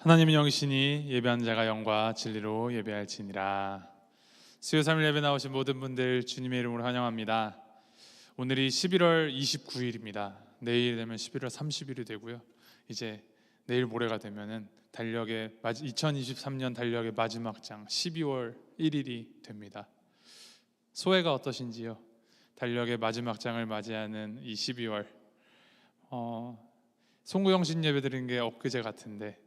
하나님은 영이시니 예배하는 자가 영과 진리로 예배할지니라. 수요 3일 예배 나오신 모든 분들 주님의 이름으로 환영합니다. 오늘이 11월 29일입니다. 내일 되면 11월 30일이 되고요. 이제 내일 모레가 되면은 2023년 달력의 마지막 장 12월 1일이 됩니다. 소회가 어떠신지요? 달력의 마지막 장을 맞이하는 이 12월 송구영신 예배 드린 게 엊그제 같은데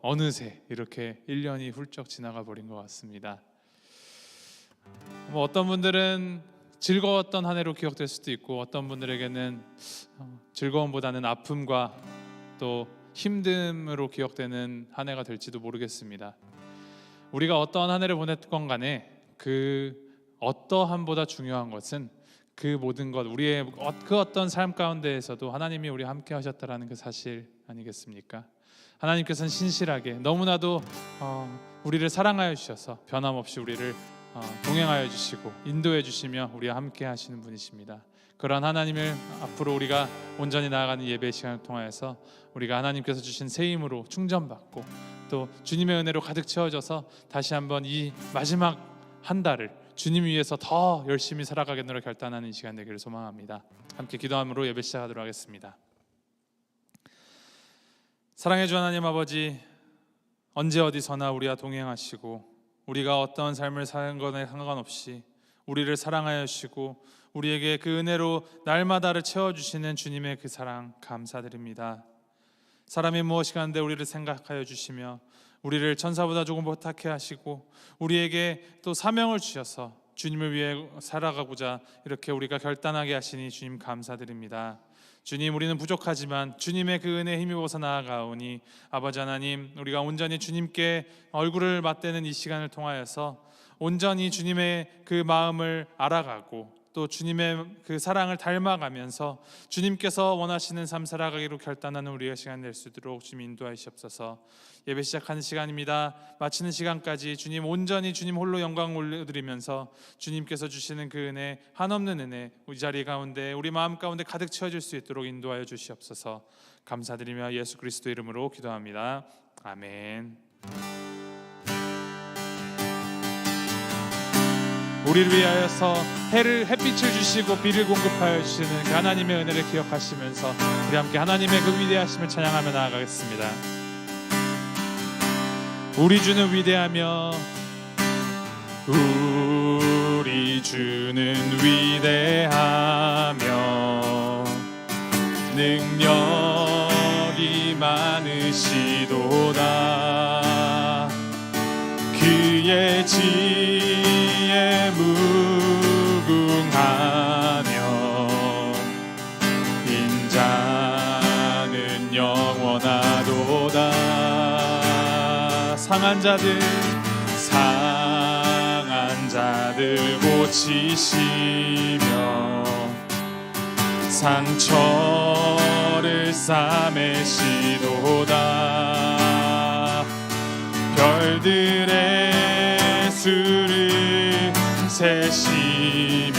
어느새 이렇게 1년이 훌쩍 지나가 버린 것 같습니다. 어떤 분들은 즐거웠던 한 해로 기억될 수도 있고, 어떤 분들에게는 즐거움보다는 아픔과 또 힘듦으로 기억되는 한 해가 될지도 모르겠습니다. 우리가 어떠한 한 해를 보냈건 간에 그 어떠함보다 중요한 것은 그 모든 것, 우리의 그 어떤 삶 가운데에서도 하나님이 우리와 함께 하셨다라는 그 사실 아니겠습니까? 하나님께서는 신실하게 너무나도 우리를 사랑하여 주셔서 변함없이 우리를 동행하여 주시고 인도해 주시며 우리와 함께 하시는 분이십니다. 그러한 하나님을 앞으로 우리가 온전히 나아가는 예배 시간을 통하여서 우리가 하나님께서 주신 새 힘으로 충전받고 또 주님의 은혜로 가득 채워져서 다시 한번 이 마지막 한 달을 주님 위해서 더 열심히 살아가겠노라 결단하는 이 시간 되기를 소망합니다. 함께 기도함으로 예배 시작하도록 하겠습니다. 사랑해 주 하나님 아버지, 언제 어디서나 우리와 동행하시고 우리가 어떤 삶을 사는 것에 상관없이 우리를 사랑하여 주시고 우리에게 그 은혜로 날마다를 채워주시는 주님의 그 사랑 감사드립니다. 사람이 무엇이 가는데 우리를 생각하여 주시며 우리를 천사보다 조금 못하게 하시고 우리에게 또 사명을 주셔서 주님을 위해 살아가고자 이렇게 우리가 결단하게 하시니 주님 감사드립니다. 주님, 우리는 부족하지만 주님의 그 은혜에 힘입어서 나아가오니 아버지 하나님, 우리가 온전히 주님께 얼굴을 맞대는 이 시간을 통하여서 온전히 주님의 그 마음을 알아가고 또 주님의 그 사랑을 닮아가면서 주님께서 원하시는 삶 살아가기로 결단하는 우리의 시간 될 수 있도록 주님 인도하시옵소서. 예배 시작하는 시간입니다. 마치는 시간까지 주님 온전히 주님 홀로 영광 올려드리면서 주님께서 주시는 그 은혜, 한없는 은혜 우리 자리 가운데 우리 마음 가운데 가득 채워질 수 있도록 인도하여 주시옵소서. 감사드리며 예수 그리스도 이름으로 기도합니다. 아멘. 우리를 위하여서 햇빛을 주시고 비를 공급하여 주시는 그 하나님의 은혜를 기억하시면서 우리 함께 하나님의 그 위대하심을 찬양하며 나아가겠습니다. 우리 주는 위대하며 우리 주는 위대하며 능력이 많으시도다. 그의 지혜 무궁하며 인자는 영원하도다. 상한 자들 고치시며 상처를 싸매시도다. 별들의 수를 세시며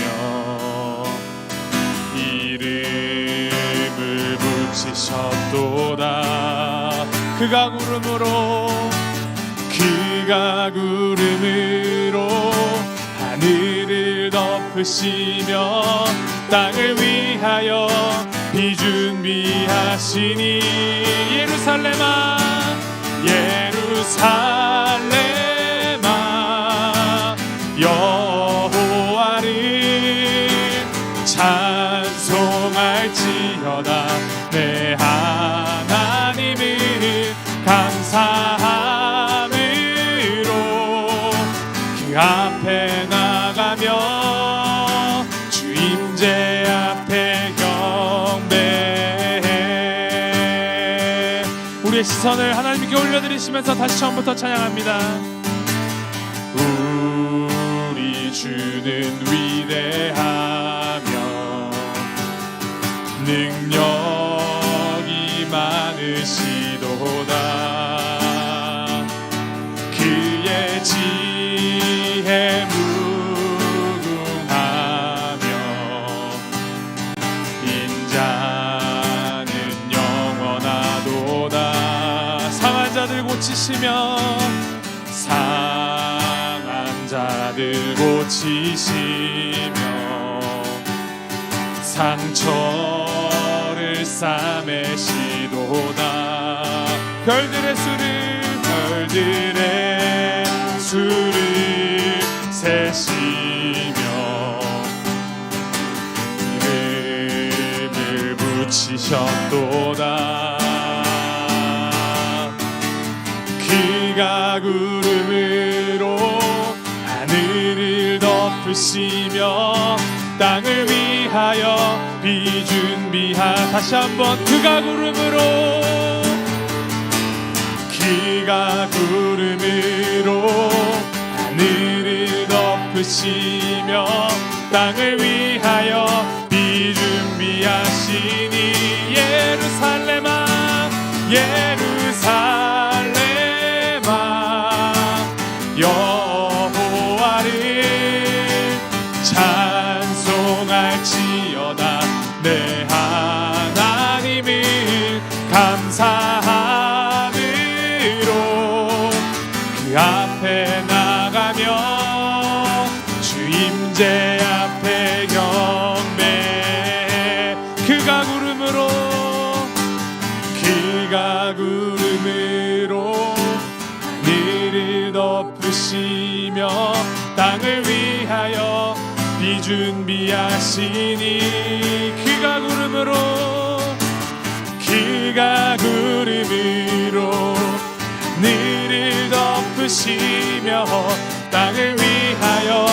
이름을 붙이셨도다. 그가 구름으로 하늘을 덮으시며 땅을 위하여 비 준비하시니 예루살렘아 여호와를 찬송할지어다. 내 하나님을 감사함으로 그 앞에 나가며 주 임재 앞에 경배해. 우리의 시선을 하나님께 올려드리시면서 다시 처음부터 찬양합니다. 우리 주는 위대하며 능력이 많으시도다. 그의 지혜 무궁하며 인자는 영원하도다. 상한 자들 고치시며 상처를 싸매시도다. 별들의 수를 세시며 이름을 붙이셨도다. 그가 구름으로 하늘을 덮으시며 땅을 위하여 비준비하. 다시 한번 그가 구름으로 하늘을 덮으시며 땅을 위하여 비준비하시니 예루살렘아 여호와를 찬송할지어다. 내 하나님을 감사함으로 그 앞에 나가며 주 임재 앞에 경배해. 그가 구름으로 하늘을 덮으시며 땅을 위하여 비준비하시니 그가 구름으로 하늘을 덮으시며 땅을 위하여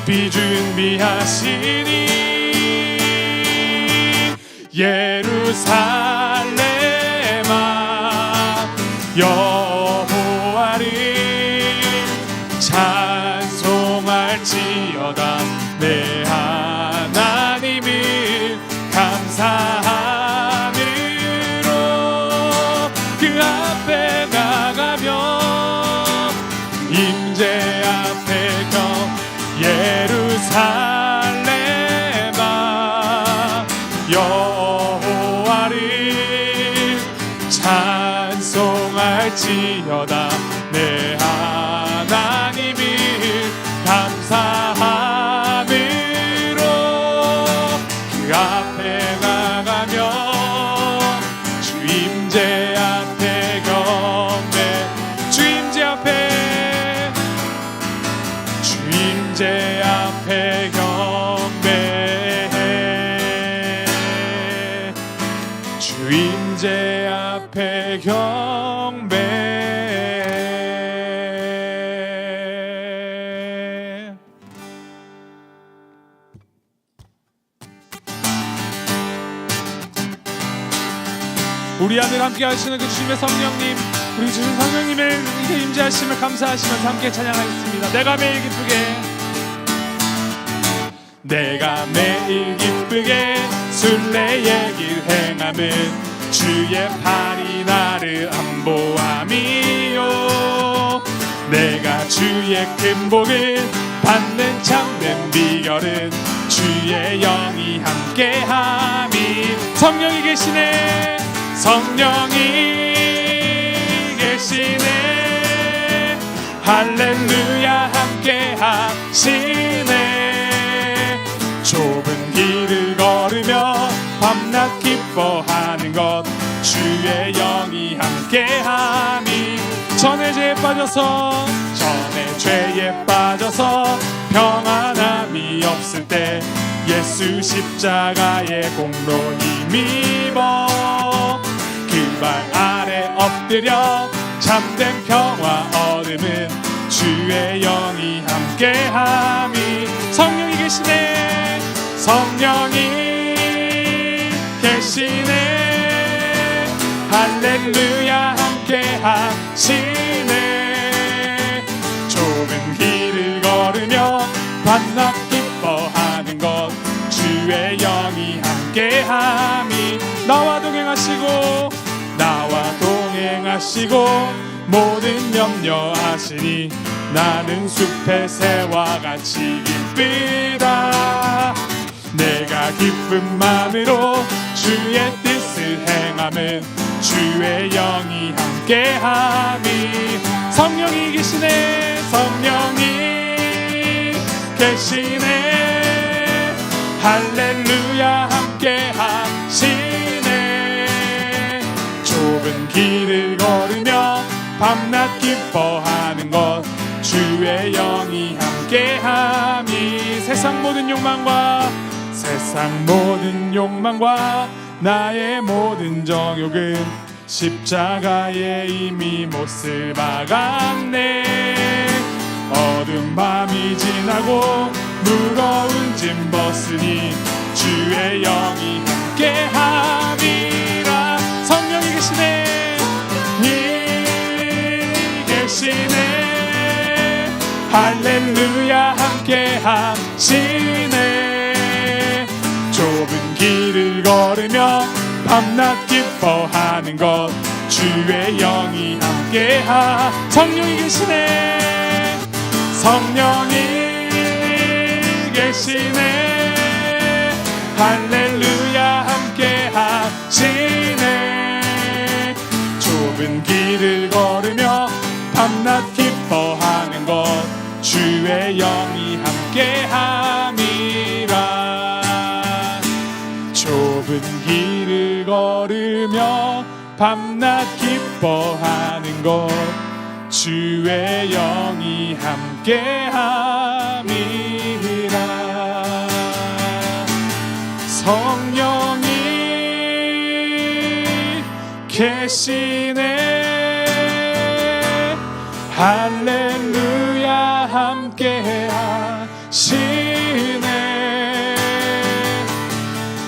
비준비하시니 예루살렘아 여호와를 찬송할지어다. 내 하나님을 감사함으로 그 앞에 나가며 임재 앞에 예루살렘아 여호와를 찬송할지어다. 내 하나님을 감사함으로 그 앞에 나가며 주 임재 앞에 경배. 주 임재 앞에 경배해. 주 임재 앞에 경배. 우리 안을 함께 하시는 그 주님의 성령님, 우리 주님 성령님의 임재하심을 감사하시면서 함께 찬양하겠습니다. 내가 매일 기쁘게 순례의 길 행함은 주의 팔이 나를 안보함이요. 내가 주의 큰 복을 받는 참된 비결은 주의 영이 함께함이. 성령이 계시네. 할렐루야 함께 하시네. 좁은 길을 걸으며 밤낮 기뻐하는 것 주의 영이 함께함이. 전에 죄에 빠져서 평안함이 없을 때 예수 십자가의 공로 힘입어 그 발 아래 엎드려 참된 평화 얻음은 주의 영이 함께함이. 성령이 계시네. 할렐루야 함께 하시네. 좁은 길을 걸으며 밤낮 기뻐하는 것 주의 영이 함께함이. 나와 동행하시고 모든 염려하시니 나는 숲의 새와 같이 기쁘다. 내가 기쁜 마음으로 주의 뜻을 행함은 주의 영이 함께함이. 성령이 계시네. 계시네. 할렐루야 함께 하시네. 좁은 길을 걸으며 밤낮 기뻐하는 것 주의 영이 함께함이. 세상 모든 욕망과 나의 모든 정욕은 십자가에 이미 못을 박았네. 어두운 밤이 지나고 무거운 짐 벗으니 주의 영이 함께함이라. 성령이 계시네. 계시네. 할렐루야 함께 하시네. 좁은 길을 걸으며 밤낮 기뻐하는 것 주의 영이 함께 성령이 계시네. 성령이 계시네. 할렐루야 함께 하시네. 좁은 길을 걸으며 밤낮 기뻐하는 것 주의 영이 함께함이라. 좁은 길을 걸으며 밤낮 기뻐하는 것 주의 영이 함께함이라. 성령이 계시네. 할렐루야 함께 하시네.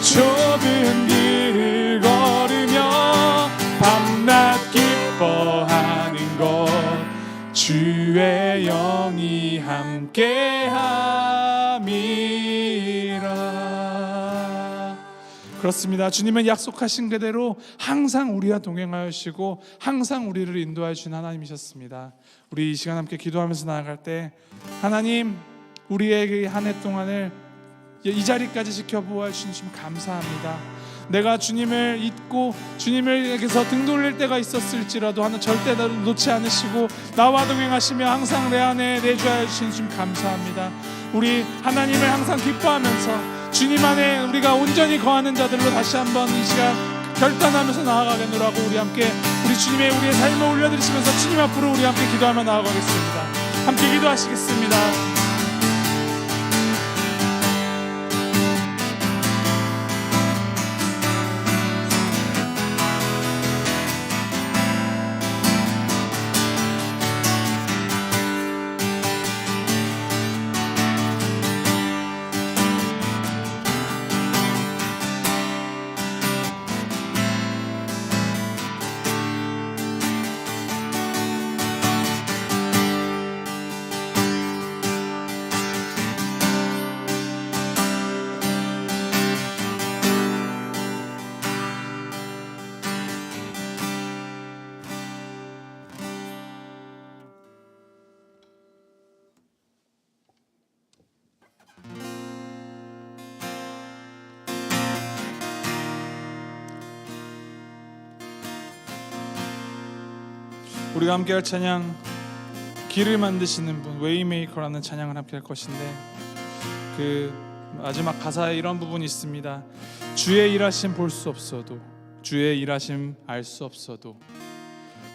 좁은 길 걸으며 밤낮 기뻐하는 것 주의 영이 함께 함이라. 그렇습니다. 주님은 약속하신 그대로 항상 우리와 동행하시고 항상 우리를 인도하여 주신 하나님이셨습니다. 우리 이 시간 함께 기도하면서 나아갈 때 하나님, 우리의 한 해 동안을 이 자리까지 지켜보아 주신 감사합니다. 내가 주님을 잊고 주님에게서 등 돌릴 때가 있었을지라도 하나 절대 나를 놓지 않으시고 나와 동행하시며 항상 내 안에 내주하여 주신 감사합니다. 우리 하나님을 항상 기뻐하면서 주님 안에 우리가 온전히 거하는 자들로 다시 한번 이 시간 결단하면서 나아가겠노라고 우리 함께 우리 주님의 우리의 삶을 올려드리시면서 주님 앞으로 우리 함께 기도하며 나아가겠습니다. 함께 기도하시겠습니다. 우리가 함께할 찬양, 길을 만드시는 분, 웨이메이커라는 찬양을 함께할 것인데 그 마지막 가사에 이런 부분이 있습니다. 주의 일하심 볼 수 없어도, 주의 일하심 알 수 없어도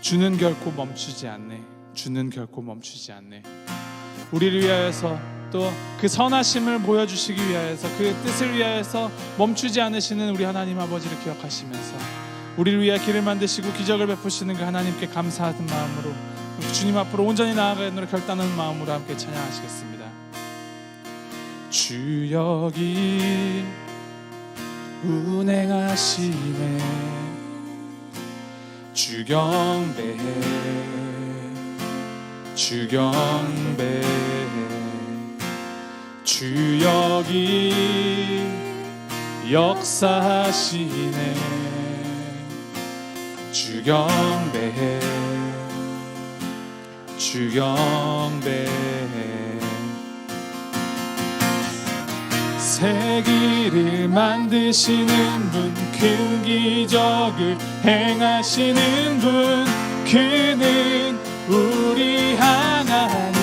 주는 결코 멈추지 않네. 주는 결코 멈추지 않네. 우리를 위하여서 또 그 선하심을 보여주시기 위하여서 그 뜻을 위하여서 멈추지 않으시는 우리 하나님 아버지를 기억하시면서 우리를 위해 길을 만드시고 기적을 베푸시는 그 하나님께 감사하는 마음으로 주님 앞으로 온전히 나아가는 결단하는 마음으로 함께 찬양하시겠습니다. 주 여기 운행하시네. 주 경배해, 주 경배해. 주 여기 역사하시네. 주 경배해, 주 경배해. 새 길을 만드시는 분, 큰 기적을 행하시는 분, 그는 우리 하나님.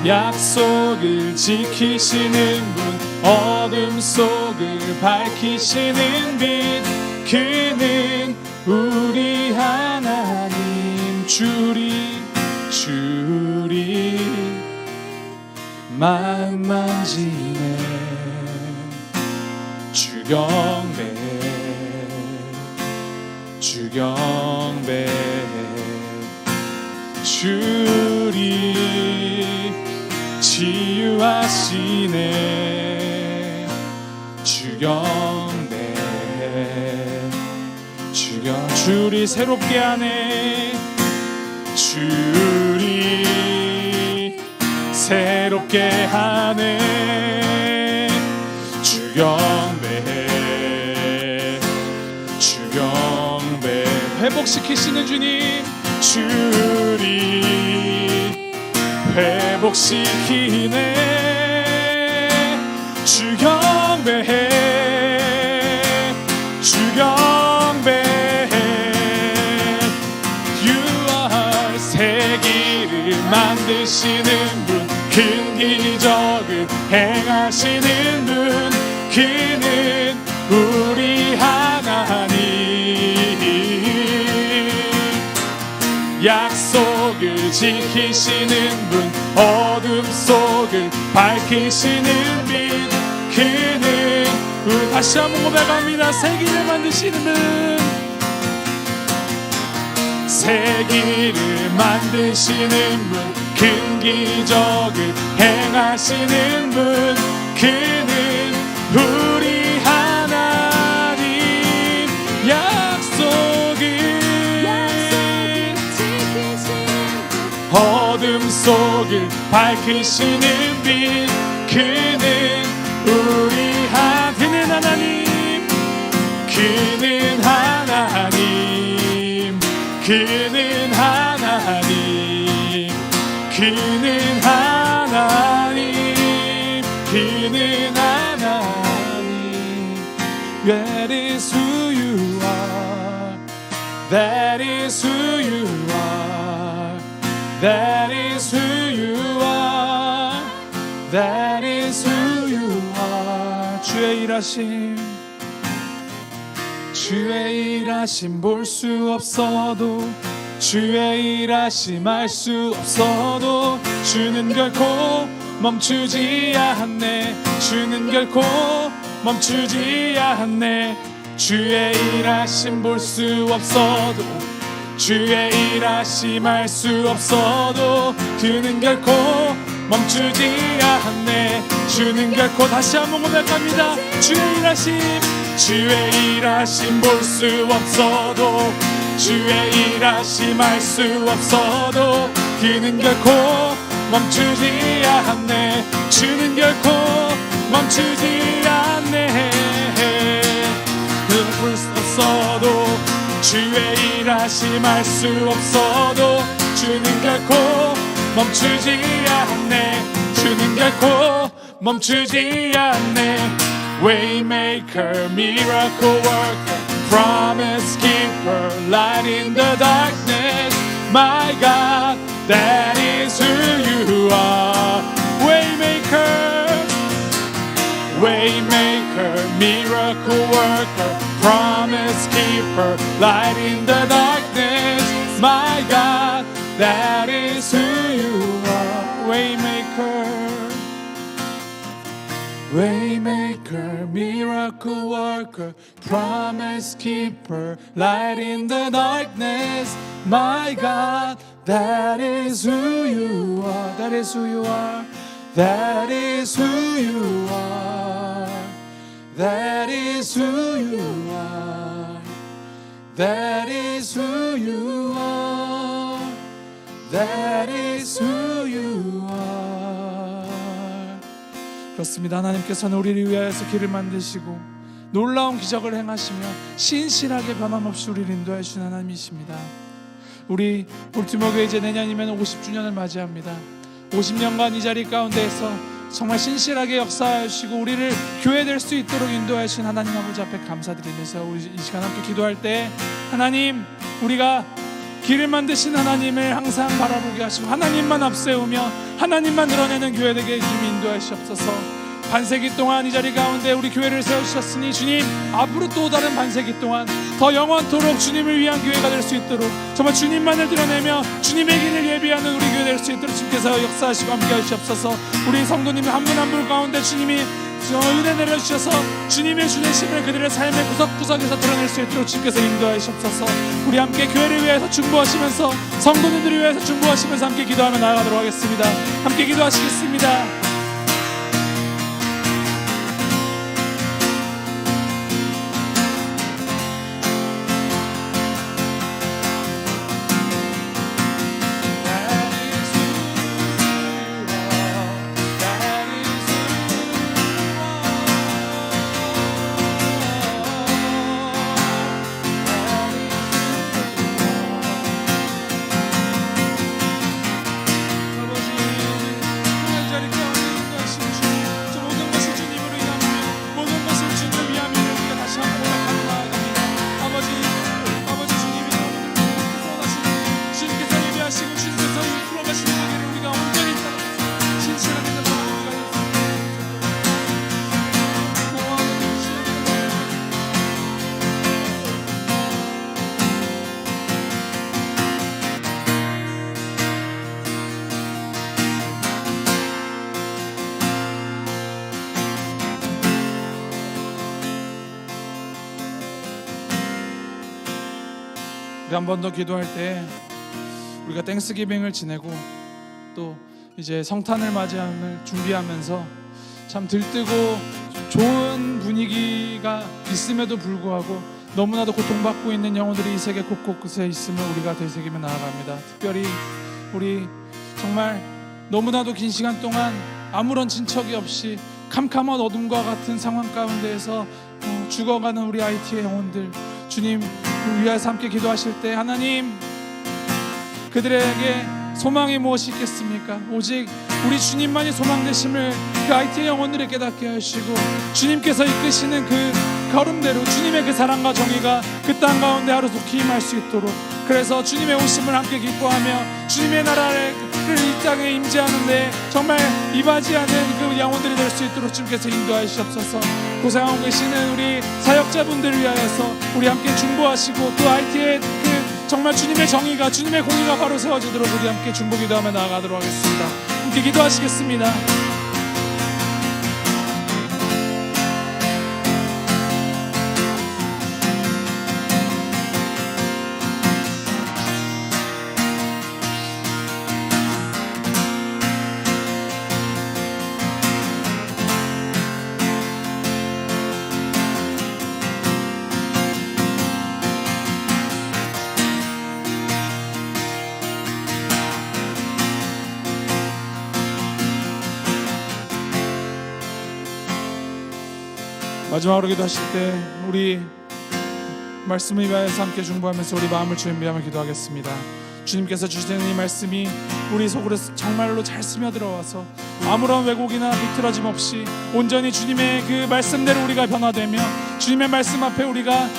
약속을 지키시는 분, 어둠 속을 밝히시는 빛, 그는 우리 하나님. 주리 마음 만지네. 주경배 주리 치유하시네. 주리 새롭게 하네. 주리 새롭게 하네. 주경배 회복시키시는 주님. 주리 회복시키네. 주경배 세기를 만드시는 분, 큰 기적을 행하시는 분, 그는 우리 하나님. 약속을 지키시는 분, 어둠 속을 밝히시는 빛, 그는 다시 한번 고백합니다. 세기를 만드시는 분, 세기를 만드시는 분, 큰 기적을 행하시는 분, 그는 우리 하나님. 약속을 어둠 속을 밝히시는 빛, 그는 우리 하나님. 그는 하나님. 그는 하나님. 그는 하나님. 그는 하나님. That is who you are. That is who you are. That is who you are. That is who you are. 주의 일하심 볼 수 없어도, 주의 일하심 알 수 없어도, 주는 결코 멈추지 않네. 주는 결코 멈추지 않네. 주의 일하심 볼 수 없어도, 주의 일하심 알 수 없어도, 그는 결코 멈추지 않네. 주는 결코, 다시 한번 고백합니다. 주의 일하심 볼 수 없어도, 주의 일하심 알 수 없어도, 그는 결코 멈추지 않네. 주는 결코 멈추지 않네. 그는 볼 수 없어도, 주의 일하심 알 수 없어도, 주는 결코 멈추지 않네. 주는 결코 멈추지 않네. Waymaker, miracle worker, promise keeper, light in the darkness. My God, that is who you are. Waymaker, miracle worker, promise keeper, light in the darkness. My God, that is who you are. Waymaker, miracle worker, promise keeper, light in the darkness. My God, that is who you are. That is who you are. That is who you are. That is who you are. That is who you are. That is who you are. 그렇습니다. 하나님께서는 우리를 위하여서 길을 만드시고 놀라운 기적을 행하시며 신실하게 변함없이 우리를 인도해 주신 하나님이십니다. 우리 볼티모어교회 이제 내년이면 50주년을 맞이합니다. 50년간 이 자리 가운데에서 정말 신실하게 역사하여 주시고 우리를 교회 될 수 있도록 인도해 주신 하나님 아버지 앞에 감사드리면서 우리 이 시간 함께 기도할 때, 하나님, 우리가 길을 만드신 하나님을 항상 바라보게 하시고 하나님만 앞세우며 하나님만 드러내는 교회 되게 주님 인도하시옵소서. 반세기 동안 이 자리 가운데 우리 교회를 세우셨으니 주님, 앞으로 또 다른 반세기 동안 더 영원토록 주님을 위한 교회가 될 수 있도록, 정말 주님만을 드러내며 주님의 길을 예비하는 우리 교회 될 수 있도록 주님께서 역사하시고 함께 하시옵소서. 우리 성도님이 한 분 한 분 가운데 주님이 은혜 내려주셔서 주님의 주내심을 그들의 삶의 구석구석에서 드러낼 수 있도록 주님께서 인도하시옵소서. 우리 함께 교회를 위해서 중보하시면서, 성도님들을 위해서 중보하시면서 함께 기도하며 나아가도록 하겠습니다. 함께 기도하시겠습니다. 우리 한 번 더 기도할 때 우리가 땡스기빙을 지내고 또 이제 성탄을 맞이함을 준비하면서 참 들뜨고 좋은 분위기가 있음에도 불구하고 너무나도 고통받고 있는 영혼들이 이 세계 곳곳에 있음을 우리가 되새기며 나아갑니다. 특별히 우리 정말 너무나도 긴 시간 동안 아무런 진척이 없이 캄캄한 어둠과 같은 상황 가운데에서 죽어가는 우리 IT의 영혼들, 주님 위해서 함께 기도하실 때 하나님, 그들에게 소망이 무엇이 있겠습니까? 오직 우리 주님만이 소망 되심을 그 IT의 영혼들을 깨닫게 하시고 주님께서 이끄시는 그 걸음대로 주님의 그 사랑과 정의가 그 땅 가운데 하루속히 임할 수 있도록, 그래서 주님의 오심을 함께 기뻐하며 주님의 나라를 이 땅에 임재하는데 정말 이바지하는 그 영혼들이 될 수 있도록 주님께서 인도하시옵소서. 고생하고 계시는 우리 사역자분들을 위하여서 우리 함께 중보하시고 또 IT의 그 정말 주님의 정의가, 주님의 공의가 바로 세워지도록 우리 함께 중보 기도하며 나아가도록 하겠습니다. 함께 기도하시겠습니다. 마지막으로 기도하실 때 우리 말씀을 위하여서 함께 중보하면서 우리 마음을 준비하며 기도하겠습니다. 주님께서 주시는 이 말씀이 우리 속으로 정말로 잘 스며들어와서 아무런 왜곡이나 비틀어짐 없이 온전히 주님의 그 말씀대로 우리가 변화되며 주님의 말씀 앞에 우리가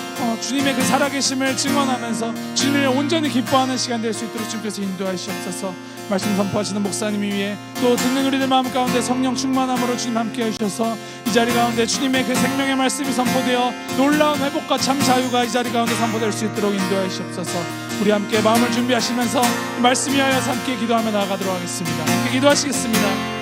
주님의 그 살아계심을 증언하면서 주님을 온전히 기뻐하는 시간 될 수 있도록 주님께서 인도하시옵소서. 말씀 선포하시는 목사님 위에 또 듣는 우리들 마음 가운데 성령 충만함으로 주님 함께 해주셔서 이 자리 가운데 주님의 그 생명의 말씀이 선포되어 놀라운 회복과 참 자유가 이 자리 가운데 선포될 수 있도록 인도하시옵소서. 우리 함께 마음을 준비하시면서 말씀 위하여서 함께 기도하며 나아가도록 하겠습니다. 함께 기도하시겠습니다.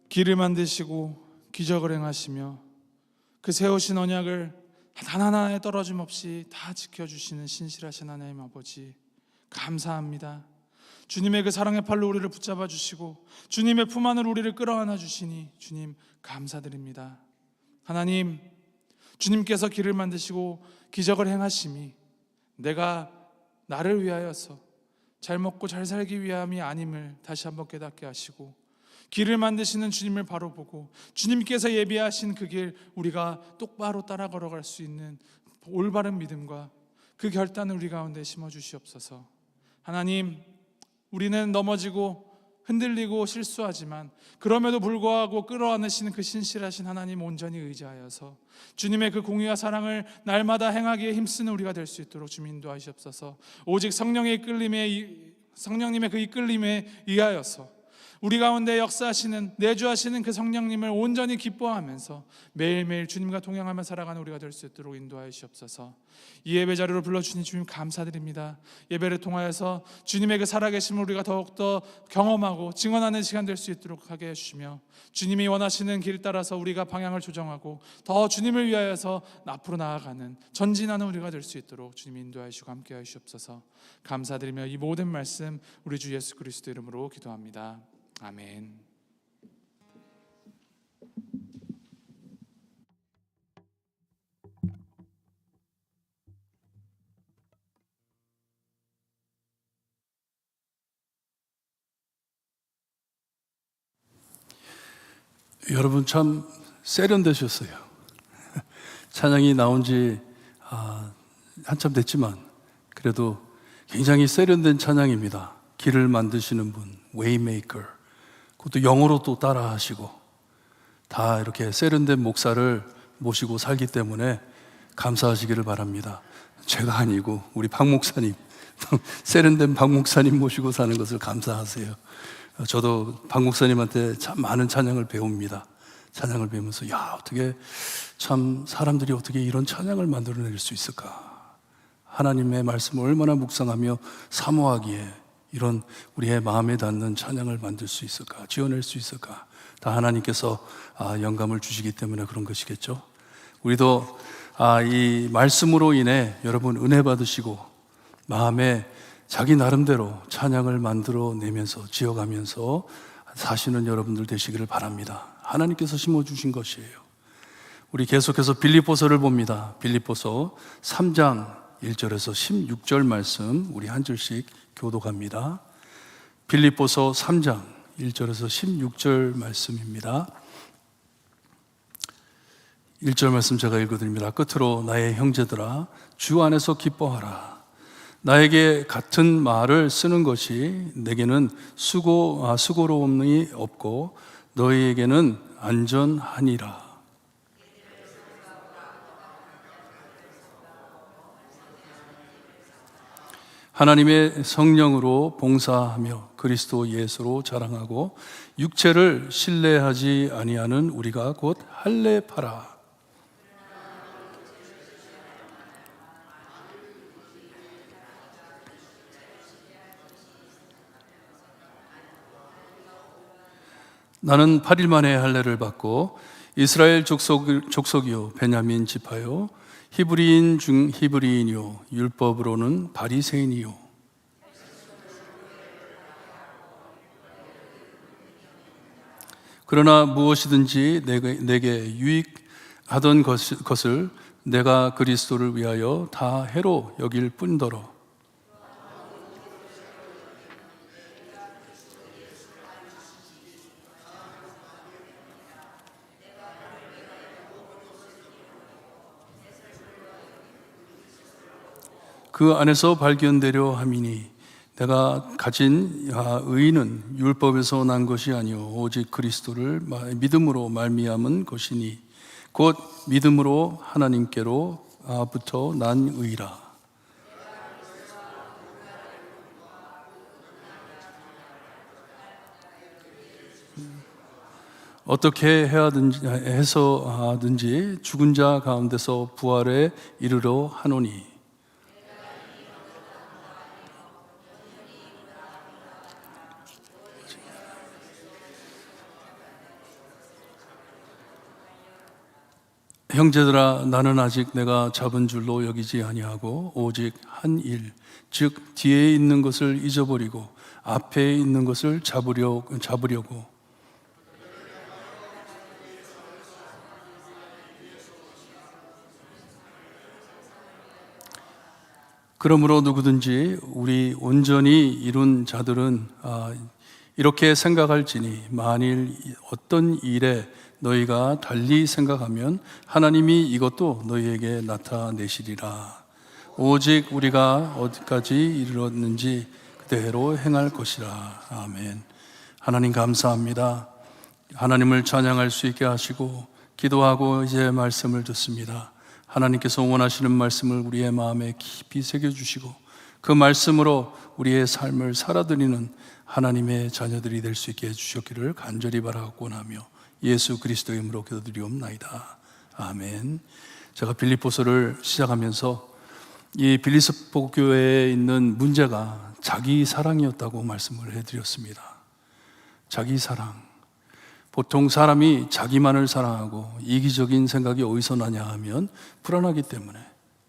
길을 만드시고 기적을 행하시며 그 세우신 언약을 하나하나에 떨어짐 없이 다 지켜주시는 신실하신 하나님 아버지, 감사합니다. 주님의 그 사랑의 팔로 우리를 붙잡아 주시고 주님의 품 안으로 우리를 끌어안아 주시니 주님 감사드립니다. 하나님, 주님께서 길을 만드시고 기적을 행하심이 내가 나를 위하여서 잘 먹고 잘 살기 위함이 아님을 다시 한번 깨닫게 하시고, 길을 만드시는 주님을 바로 보고 주님께서 예비하신 그 길 우리가 똑바로 따라 걸어갈 수 있는 올바른 믿음과 그 결단을 우리 가운데 심어주시옵소서. 하나님, 우리는 넘어지고 흔들리고 실수하지만 그럼에도 불구하고 끌어안으시는 그 신실하신 하나님 온전히 의지하여서 주님의 그 공의와 사랑을 날마다 행하기에 힘쓰는 우리가 될 수 있도록 주님 인도하시옵소서. 오직 성령님의 그 이끌림에 의하여서 우리 가운데 역사하시는 내주하시는 그 성령님을 온전히 기뻐하면서 매일매일 주님과 동행하며 살아가는 우리가 될 수 있도록 인도하시옵소서. 이 예배 자리로 불러주신 주님 감사드립니다. 예배를 통하여서 주님의 그 살아계심을 우리가 더욱더 경험하고 증언하는 시간 될 수 있도록 하게 해주시며, 주님이 원하시는 길 따라서 우리가 방향을 조정하고 더 주님을 위하여서 앞으로 나아가는 전진하는 우리가 될 수 있도록 주님 인도하시고 함께 하시옵소서. 감사드리며 이 모든 말씀 우리 주 예수 그리스도 이름으로 기도합니다. 아멘. 여러분 참 세련되셨어요. 찬양이 나온 지 한참 됐지만 그래도 굉장히 세련된 찬양입니다. 길을 만드시는 분, 웨이메이커. 그것도 영어로 또 따라 하시고, 다 이렇게 세련된 목사를 모시고 살기 때문에 감사하시기를 바랍니다. 제가 아니고 우리 박 목사님, 세련된 박 목사님 모시고 사는 것을 감사하세요. 저도 박 목사님한테 참 많은 찬양을 배웁니다. 찬양을 배우면서 어떻게 참 사람들이 어떻게 이런 찬양을 만들어낼 수 있을까, 하나님의 말씀을 얼마나 묵상하며 사모하기에 이런 우리의 마음에 닿는 찬양을 만들 수 있을까, 지어낼 수 있을까. 다 하나님께서 영감을 주시기 때문에 그런 것이겠죠. 우리도 이 말씀으로 인해 여러분 은혜 받으시고 마음에 자기 나름대로 찬양을 만들어내면서 지어가면서 사시는 여러분들 되시기를 바랍니다. 하나님께서 심어주신 것이에요. 우리 계속해서 빌립보서를 봅니다. 빌립보서 3장 1절에서 16절 말씀 우리 한 절씩 교독합니다. 빌립보서 3장 1절에서 16절 말씀입니다. 1절 말씀 제가 읽어드립니다. 끝으로 나의 형제들아, 주 안에서 기뻐하라. 나에게 같은 말을 쓰는 것이 내게는 수고로움이 없고 너희에게는 안전하니라. 하나님의 성령으로 봉사하며 그리스도 예수로 자랑하고 육체를 신뢰하지 아니하는 우리가 곧 할례파라. 나는 8일 만에 할례를 받고 이스라엘 족속이요 베냐민 지파요 히브리인 중 히브리인이요 율법으로는 바리새인이요. 그러나 무엇이든지 내게 유익하던 것을 내가 그리스도를 위하여 다 해로 여길 뿐더러 그 안에서 발견되려 함이니 내가 가진 의는 율법에서 난 것이 아니요 오직 그리스도를 믿음으로 말미암은 것이니 곧 믿음으로 하나님께로부터 난 의라. 어떻게 해서든지 죽은 자 가운데서 부활에 이르러 하노니 형제들아, 나는 아직 내가 잡은 줄로 여기지 아니하고 오직 한 일, 즉 뒤에 있는 것을 잊어버리고 앞에 있는 것을 잡으려고 그러므로 누구든지 우리 온전히 이룬 자들은 이렇게 생각할지니 만일 어떤 일에 너희가 달리 생각하면 하나님이 이것도 너희에게 나타내시리라. 오직 우리가 어디까지 이르렀는지 그대로 행할 것이라. 아멘. 하나님 감사합니다. 하나님을 찬양할 수 있게 하시고 기도하고 이제 말씀을 듣습니다. 하나님께서 원하시는 말씀을 우리의 마음에 깊이 새겨주시고 그 말씀으로 우리의 삶을 살아드리는 하나님의 자녀들이 될 수 있게 해주셨기를 간절히 바라고나며 예수 그리스도의 이름으로 기도드리옵나이다. 아멘. 제가 빌립보서를 시작하면서 이 빌립보 교회에 있는 문제가 자기 사랑이었다고 말씀을 해드렸습니다. 자기 사랑. 보통 사람이 자기만을 사랑하고 이기적인 생각이 어디서 나냐 하면 불안하기 때문에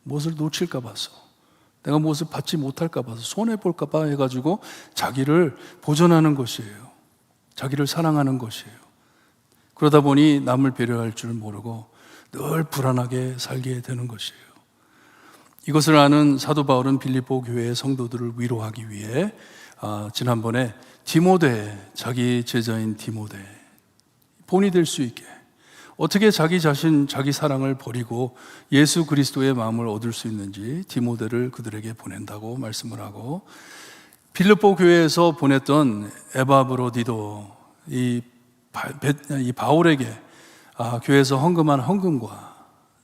무엇을 놓칠까 봐서 내가 무엇을 받지 못할까 봐서 손해볼까 봐 해가지고 자기를 보존하는 것이에요. 자기를 사랑하는 것이에요. 그러다 보니 남을 배려할 줄 모르고 늘 불안하게 살게 되는 것이에요. 이것을 아는 사도 바울은 빌립보 교회의 성도들을 위로하기 위해 지난번에 디모데, 자기 제자인 디모데 본이 될 수 있게 어떻게 자기 자신, 자기 사랑을 버리고 예수 그리스도의 마음을 얻을 수 있는지 디모데를 그들에게 보낸다고 말씀을 하고, 빌립보 교회에서 보냈던 에바브로디도 이 바울에게 교회에서 헌금한 헌금과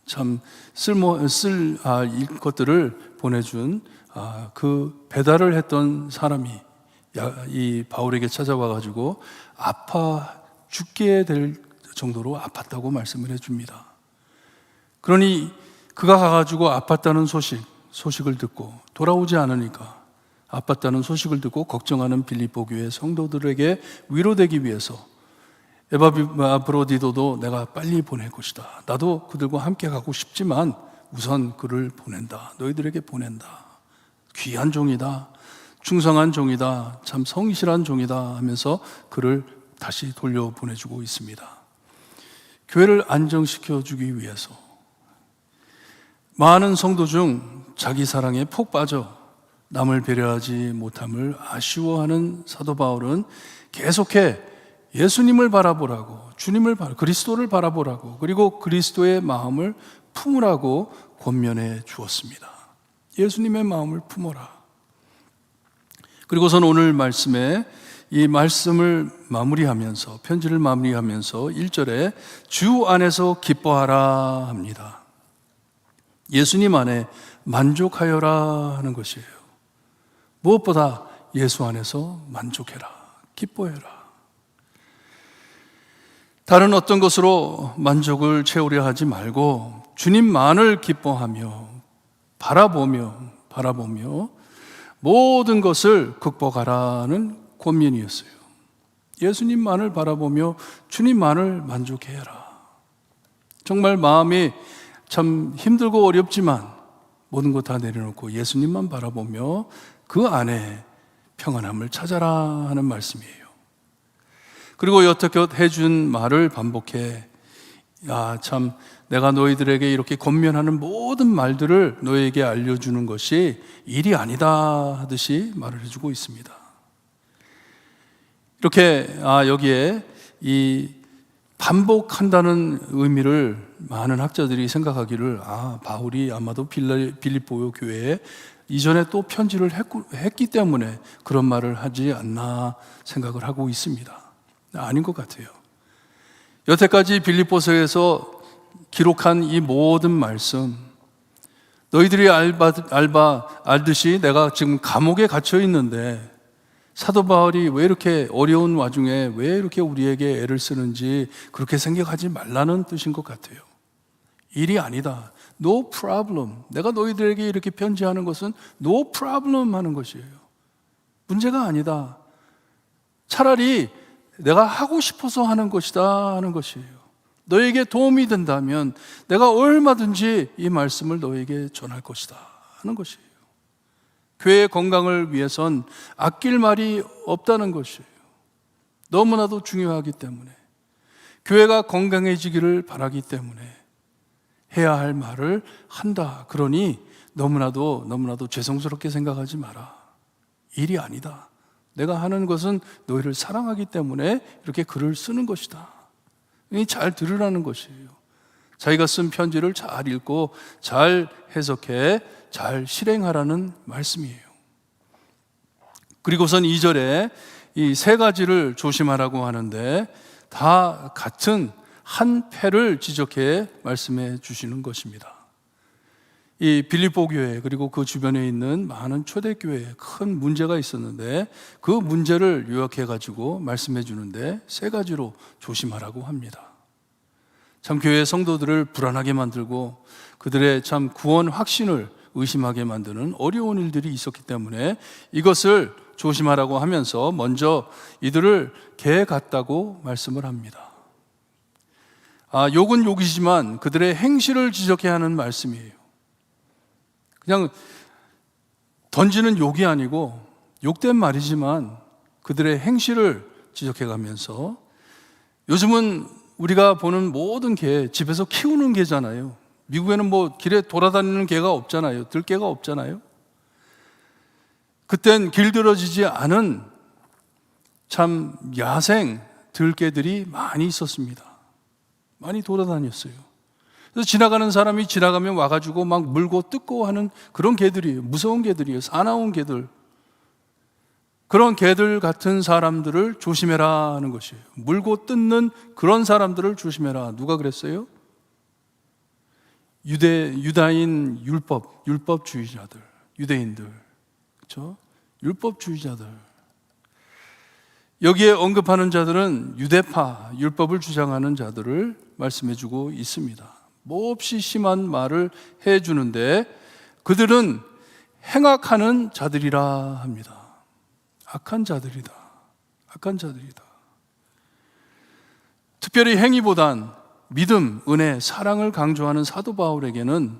참 쓸 것들을 보내준 그 배달을 했던 사람이 이 바울에게 찾아와 가지고 죽게 될 정도로 아팠다고 말씀을 해줍니다. 그러니 그가 가가지고 아팠다는 소식을 듣고 돌아오지 않으니까 아팠다는 소식을 듣고 걱정하는 빌립보 교회 성도들에게 위로되기 위해서 에바브로디도도 내가 빨리 보낼 것이다. 나도 그들과 함께 가고 싶지만 우선 그를 보낸다. 너희들에게 보낸다. 귀한 종이다. 충성한 종이다. 참 성실한 종이다 하면서 그를 다시 돌려보내주고 있습니다. 교회를 안정시켜주기 위해서 많은 성도 중 자기 사랑에 푹 빠져 남을 배려하지 못함을 아쉬워하는 사도 바울은 계속해 예수님을 바라보라고, 그리스도를 바라보라고, 그리고 그리스도의 마음을 품으라고 권면해 주었습니다. 예수님의 마음을 품어라. 그리고선 오늘 말씀에 이 말씀을 마무리하면서, 편지를 마무리하면서 1절에 주 안에서 기뻐하라 합니다. 예수님 안에 만족하여라 하는 것이에요. 무엇보다 예수 안에서 만족해라, 기뻐해라. 다른 어떤 것으로 만족을 채우려 하지 말고 주님만을 기뻐하며 바라보며 모든 것을 극복하라는 권면이었어요. 예수님만을 바라보며 주님만을 만족해라. 정말 마음이 참 힘들고 어렵지만 모든 것 다 내려놓고 예수님만 바라보며 그 안에 평안함을 찾아라 하는 말씀이에요. 그리고 여태껏 해준 말을 반복해 참 내가 너희들에게 이렇게 권면하는 모든 말들을 너희에게 알려주는 것이 일이 아니다 하듯이 말을 해주고 있습니다. 이렇게 여기에 이 반복한다는 의미를 많은 학자들이 생각하기를 바울이 아마도 빌립보 교회에 이전에 또 편지를 했기 때문에 그런 말을 하지 않나 생각을 하고 있습니다. 아닌 것 같아요. 여태까지 빌립보서에서 기록한 이 모든 말씀, 너희들이 알듯이 내가 지금 감옥에 갇혀 있는데 사도 바울이 왜 이렇게 어려운 와중에 왜 이렇게 우리에게 애를 쓰는지 그렇게 생각하지 말라는 뜻인 것 같아요. 일이 아니다. No problem. 내가 너희들에게 이렇게 편지하는 것은 no problem 하는 것이에요. 문제가 아니다. 차라리 내가 하고 싶어서 하는 것이다 하는 것이에요. 너에게 도움이 된다면 내가 얼마든지 이 말씀을 너에게 전할 것이다 하는 것이에요. 교회의 건강을 위해선 아낄 말이 없다는 것이에요. 너무나도 중요하기 때문에, 교회가 건강해지기를 바라기 때문에 해야 할 말을 한다. 그러니 너무나도 죄송스럽게 생각하지 마라. 일이 아니다. 내가 하는 것은 너희를 사랑하기 때문에 이렇게 글을 쓰는 것이다. 잘 들으라는 것이에요. 자기가 쓴 편지를 잘 읽고 잘 해석해 잘 실행하라는 말씀이에요. 그리고선 2절에 이 세 가지를 조심하라고 하는데 다 같은 한 패를 지적해 말씀해 주시는 것입니다. 이 빌립보 교회 그리고 그 주변에 있는 많은 초대교회에 큰 문제가 있었는데 그 문제를 요약해 가지고 말씀해 주는데 세 가지로 조심하라고 합니다. 참 교회 성도들을 불안하게 만들고 그들의 참 구원 확신을 의심하게 만드는 어려운 일들이 있었기 때문에 이것을 조심하라고 하면서 먼저 이들을 개 같다고 말씀을 합니다. 욕은 욕이지만 그들의 행실을 지적해야 하는 말씀이에요. 그냥 던지는 욕이 아니고 욕된 말이지만 그들의 행실을 지적해가면서, 요즘은 우리가 보는 모든 개 집에서 키우는 개잖아요. 미국에는 뭐 길에 돌아다니는 개가 없잖아요. 들개가 없잖아요. 그땐 길들여지지 않은 참 야생 들개들이 많이 있었습니다. 많이 돌아다녔어요. 그래서 지나가는 사람이 지나가면 와가지고 막 물고 뜯고 하는 그런 개들이에요. 무서운 개들이에요. 사나운 개들. 그런 개들 같은 사람들을 조심해라 하는 것이에요. 물고 뜯는 그런 사람들을 조심해라. 누가 그랬어요? 유다인 율법주의자들, 유대인들, 그렇죠? 율법주의자들. 여기에 언급하는 자들은 유대파, 율법을 주장하는 자들을 말씀해주고 있습니다. 몹시 심한 말을 해주는데 그들은 행악하는 자들이라 합니다. 악한 자들이다. 악한 자들이다. 특별히 행위보단 믿음, 은혜, 사랑을 강조하는 사도 바울에게는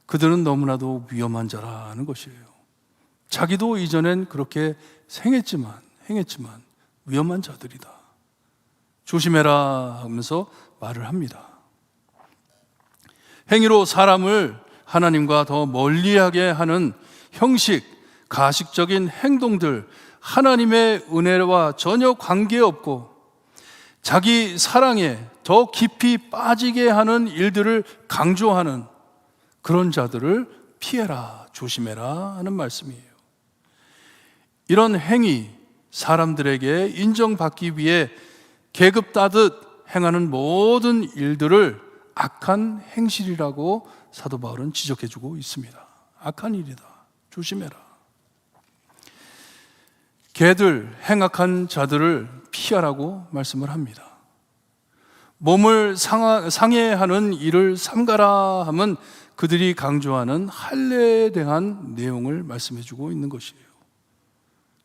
그들은 너무나도 위험한 자라는 것이에요. 자기도 이전엔 그렇게 행했지만 위험한 자들이다. 조심해라 하면서 말을 합니다. 행위로 사람을 하나님과 더 멀리하게 하는 형식, 가식적인 행동들, 하나님의 은혜와 전혀 관계없고 자기 사랑에 더 깊이 빠지게 하는 일들을 강조하는 그런 자들을 피해라, 조심해라 하는 말씀이에요. 이런 행위, 사람들에게 인정받기 위해 계급 따듯 행하는 모든 일들을 악한 행실이라고 사도 바울은 지적해주고 있습니다. 악한 일이다. 조심해라. 개들, 행악한 자들을 피하라고 말씀을 합니다. 몸을 상해하는 일을 삼가라 하면 그들이 강조하는 할례에 대한 내용을 말씀해주고 있는 것이에요.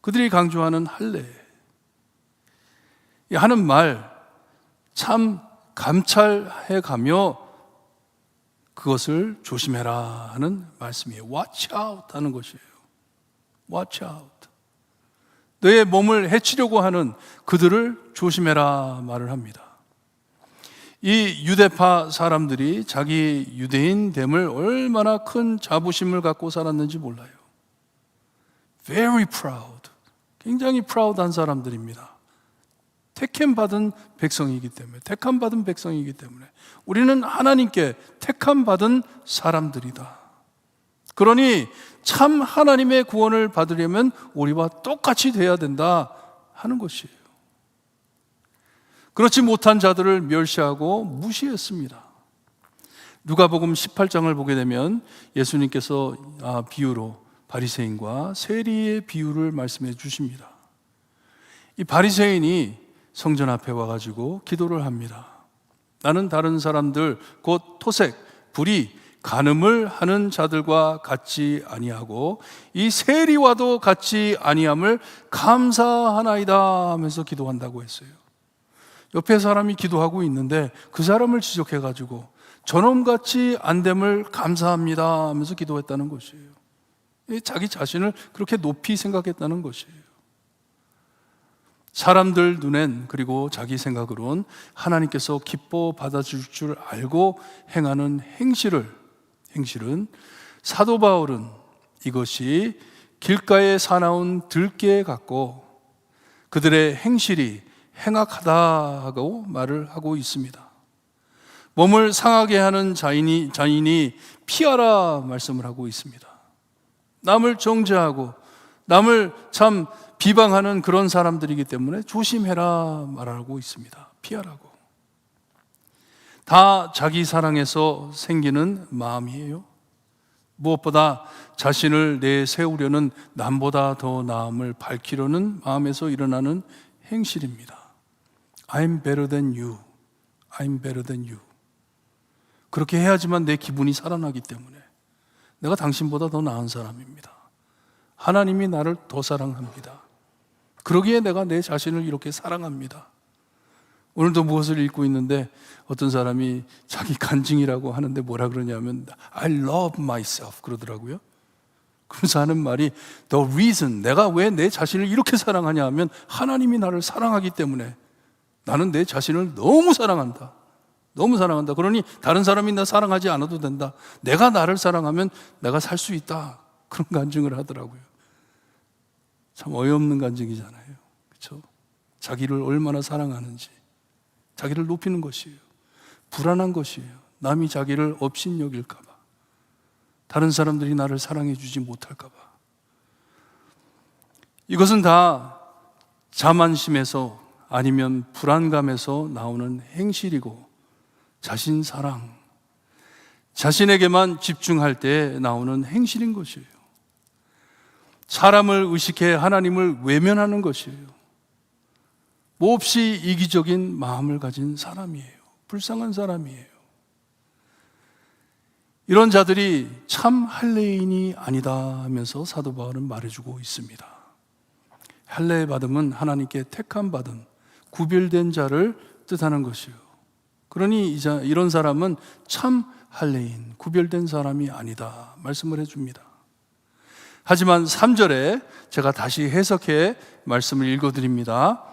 그들이 강조하는 할례, 하는 말 참 감찰해가며 그것을 조심해라 하는 말씀이에요. Watch out 하는 것이에요. Watch out. 너의 몸을 해치려고 하는 그들을 조심해라 말을 합니다. 이 유대파 사람들이 자기 유대인됨을 얼마나 큰 자부심을 갖고 살았는지 몰라요. Very proud. 굉장히 proud한 사람들입니다. 택함받은 백성이기 때문에, 택함받은 백성이기 때문에 우리는 하나님께 택함받은 사람들이다. 그러니 참 하나님의 구원을 받으려면 우리와 똑같이 돼야 된다 하는 것이에요. 그렇지 못한 자들을 멸시하고 무시했습니다. 누가복음 18장을 보게 되면 예수님께서 비유로 바리새인과 세리의 비유를 말씀해 주십니다. 이 바리새인이 성전 앞에 와가지고 기도를 합니다. 나는 다른 사람들 곧 토색, 불의, 간음을 하는 자들과 같지 아니하고 이 세리와도 같지 아니함을 감사하나이다 하면서 기도한다고 했어요. 옆에 사람이 기도하고 있는데 그 사람을 지적해가지고 저놈같이 안 됨을 감사합니다 하면서 기도했다는 것이에요. 자기 자신을 그렇게 높이 생각했다는 것이에요. 사람들 눈엔, 그리고 자기 생각으론 하나님께서 기뻐 받아줄 줄 알고 행하는 행실은 사도 바울은 이것이 길가에 사나운 들깨 같고 그들의 행실이 행악하다고 말을 하고 있습니다. 몸을 상하게 하는 자인이 피하라 말씀을 하고 있습니다. 남을 정죄하고 남을 참 비방하는 그런 사람들이기 때문에 조심해라 말하고 있습니다. 피하라고. 다 자기 사랑에서 생기는 마음이에요. 무엇보다 자신을 내세우려는 남보다 더 나음을 밝히려는 마음에서 일어나는 행실입니다. I'm better than you. I'm better than you. 그렇게 해야지만 내 기분이 살아나기 때문에 내가 당신보다 더 나은 사람입니다. 하나님이 나를 더 사랑합니다. 그러기에 내가 내 자신을 이렇게 사랑합니다. 오늘도 무엇을 읽고 있는데 어떤 사람이 자기 간증이라고 하는데 뭐라 그러냐면 I love myself 그러더라고요. 그러면서 하는 말이 The reason, 내가 왜 내 자신을 이렇게 사랑하냐 하면 하나님이 나를 사랑하기 때문에 나는 내 자신을 너무 사랑한다. 너무 사랑한다. 그러니 다른 사람이 나 사랑하지 않아도 된다. 내가 나를 사랑하면 내가 살 수 있다. 그런 간증을 하더라고요. 참 어이없는 간증이잖아요. 그렇죠? 자기를 얼마나 사랑하는지, 자기를 높이는 것이에요. 불안한 것이에요. 남이 자기를 업신여길까 봐, 다른 사람들이 나를 사랑해 주지 못할까 봐. 이것은 다 자만심에서 아니면 불안감에서 나오는 행실이고 자신 사랑, 자신에게만 집중할 때 나오는 행실인 것이에요. 사람을 의식해 하나님을 외면하는 것이에요. 몹시 이기적인 마음을 가진 사람이에요. 불쌍한 사람이에요. 이런 자들이 참 할례인이 아니다 하면서 사도 바울은 말해주고 있습니다. 할례 받음은 하나님께 택함 받은 구별된 자를 뜻하는 것이에요. 그러니 이런 사람은 참 할례인, 구별된 사람이 아니다 말씀을 해줍니다. 하지만 3절에 제가 다시 해석해 말씀을 읽어드립니다.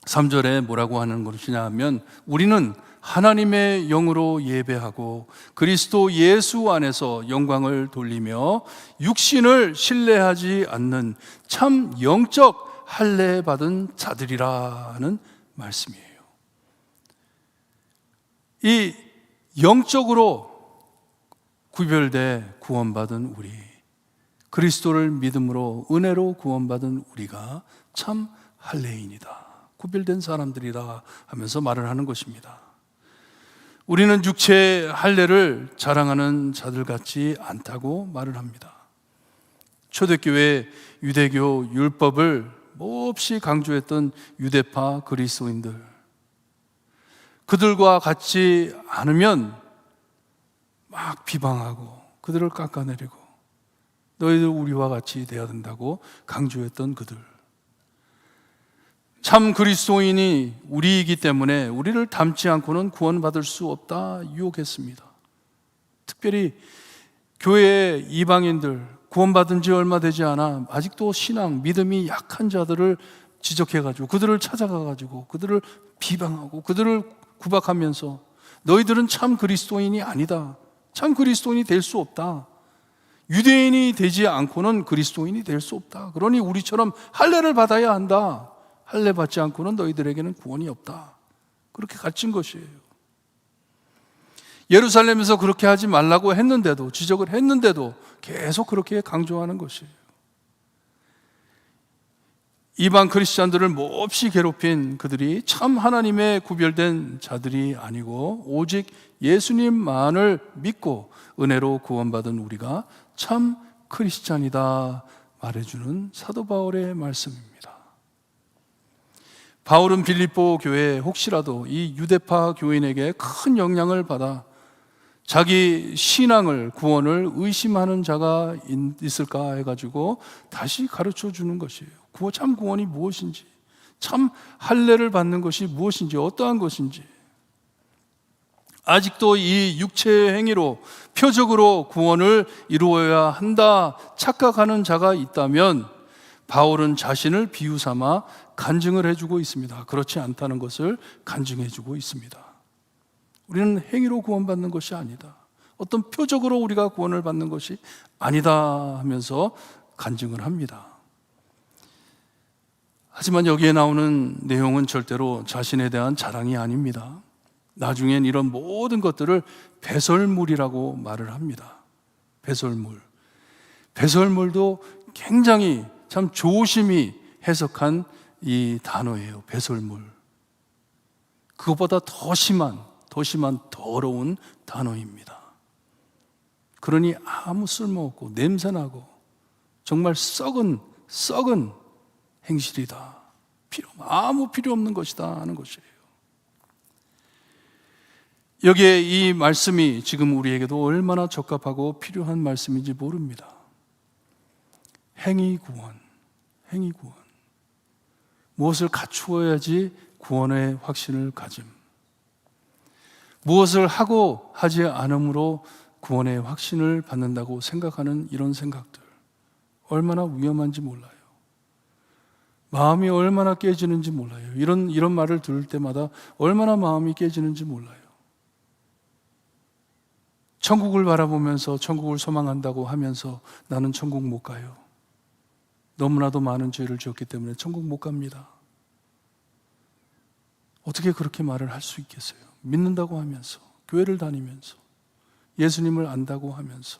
3절에 뭐라고 하는 것이냐 하면 우리는 하나님의 영으로 예배하고 그리스도 예수 안에서 영광을 돌리며 육신을 신뢰하지 않는 참 영적 할례 받은 자들이라는 말씀이에요. 이 영적으로 구별돼 구원받은 우리, 그리스도를 믿음으로 은혜로 구원받은 우리가 참 할례인이다, 구별된 사람들이다 하면서 말을 하는 것입니다. 우리는 육체의 할례를 자랑하는 자들 같지 않다고 말을 합니다. 초대교회 유대교 율법을 몹시 강조했던 유대파 그리스도인들, 그들과 같지 않으면 막 비방하고 그들을 깎아내리고 너희들 우리와 같이 되어야 된다고 강조했던 그들, 참 그리스도인이 우리이기 때문에 우리를 닮지 않고는 구원받을 수 없다 유혹했습니다. 특별히 교회의 이방인들, 구원받은 지 얼마 되지 않아 아직도 신앙, 믿음이 약한 자들을 지적해가지고 그들을 찾아가가지고 그들을 비방하고 그들을 구박하면서 너희들은 참 그리스도인이 아니다, 참 그리스도인이 될 수 없다, 유대인이 되지 않고는 그리스도인이 될 수 없다, 그러니 우리처럼 할례를 받아야 한다, 할례 받지 않고는 너희들에게는 구원이 없다, 그렇게 가르친 것이에요. 예루살렘에서 그렇게 하지 말라고 했는데도, 지적을 했는데도 계속 그렇게 강조하는 것이에요. 이방 크리스찬들을 몹시 괴롭힌 그들이 참 하나님의 구별된 자들이 아니고 오직 예수님만을 믿고 은혜로 구원받은 우리가 참 크리스찬이다 말해주는 사도 바울의 말씀입니다. 바울은 빌립보 교회에 혹시라도 이 유대파 교인에게 큰 영향을 받아 자기 신앙을, 구원을 의심하는 자가 있을까 해가지고 다시 가르쳐 주는 것이에요. 참 구원이 무엇인지, 참 할례를 받는 것이 무엇인지, 어떠한 것인지. 아직도 이 육체의 행위로 표적으로 구원을 이루어야 한다 착각하는 자가 있다면 바울은 자신을 비유 삼아 간증을 해주고 있습니다. 그렇지 않다는 것을 간증해주고 있습니다. 우리는 행위로 구원받는 것이 아니다, 어떤 표적으로 우리가 구원을 받는 것이 아니다 하면서 간증을 합니다. 하지만 여기에 나오는 내용은 절대로 자신에 대한 자랑이 아닙니다. 나중엔 이런 모든 것들을 배설물이라고 말을 합니다. 배설물. 배설물도 굉장히 참 조심히 해석한 이 단어예요. 배설물. 그것보다 더 심한 더러운 단어입니다. 그러니 아무 쓸모없고 냄새나고 정말 썩은 행실이다, 아무 필요 없는 것이다 하는 것이에요. 여기에 이 말씀이 지금 우리에게도 얼마나 적합하고 필요한 말씀인지 모릅니다. 행위 구원. 무엇을 갖추어야지 구원의 확신을 가짐. 무엇을 하고 하지 않음으로 구원의 확신을 받는다고 생각하는 이런 생각들, 얼마나 위험한지 몰라요. 마음이 얼마나 깨지는지 몰라요. 이런 말을 들을 때마다 얼마나 마음이 깨지는지 몰라요. 천국을 바라보면서 천국을 소망한다고 하면서 나는 천국 못 가요. 너무나도 많은 죄를 지었기 때문에 천국 못 갑니다. 어떻게 그렇게 말을 할 수 있겠어요? 믿는다고 하면서, 교회를 다니면서, 예수님을 안다고 하면서,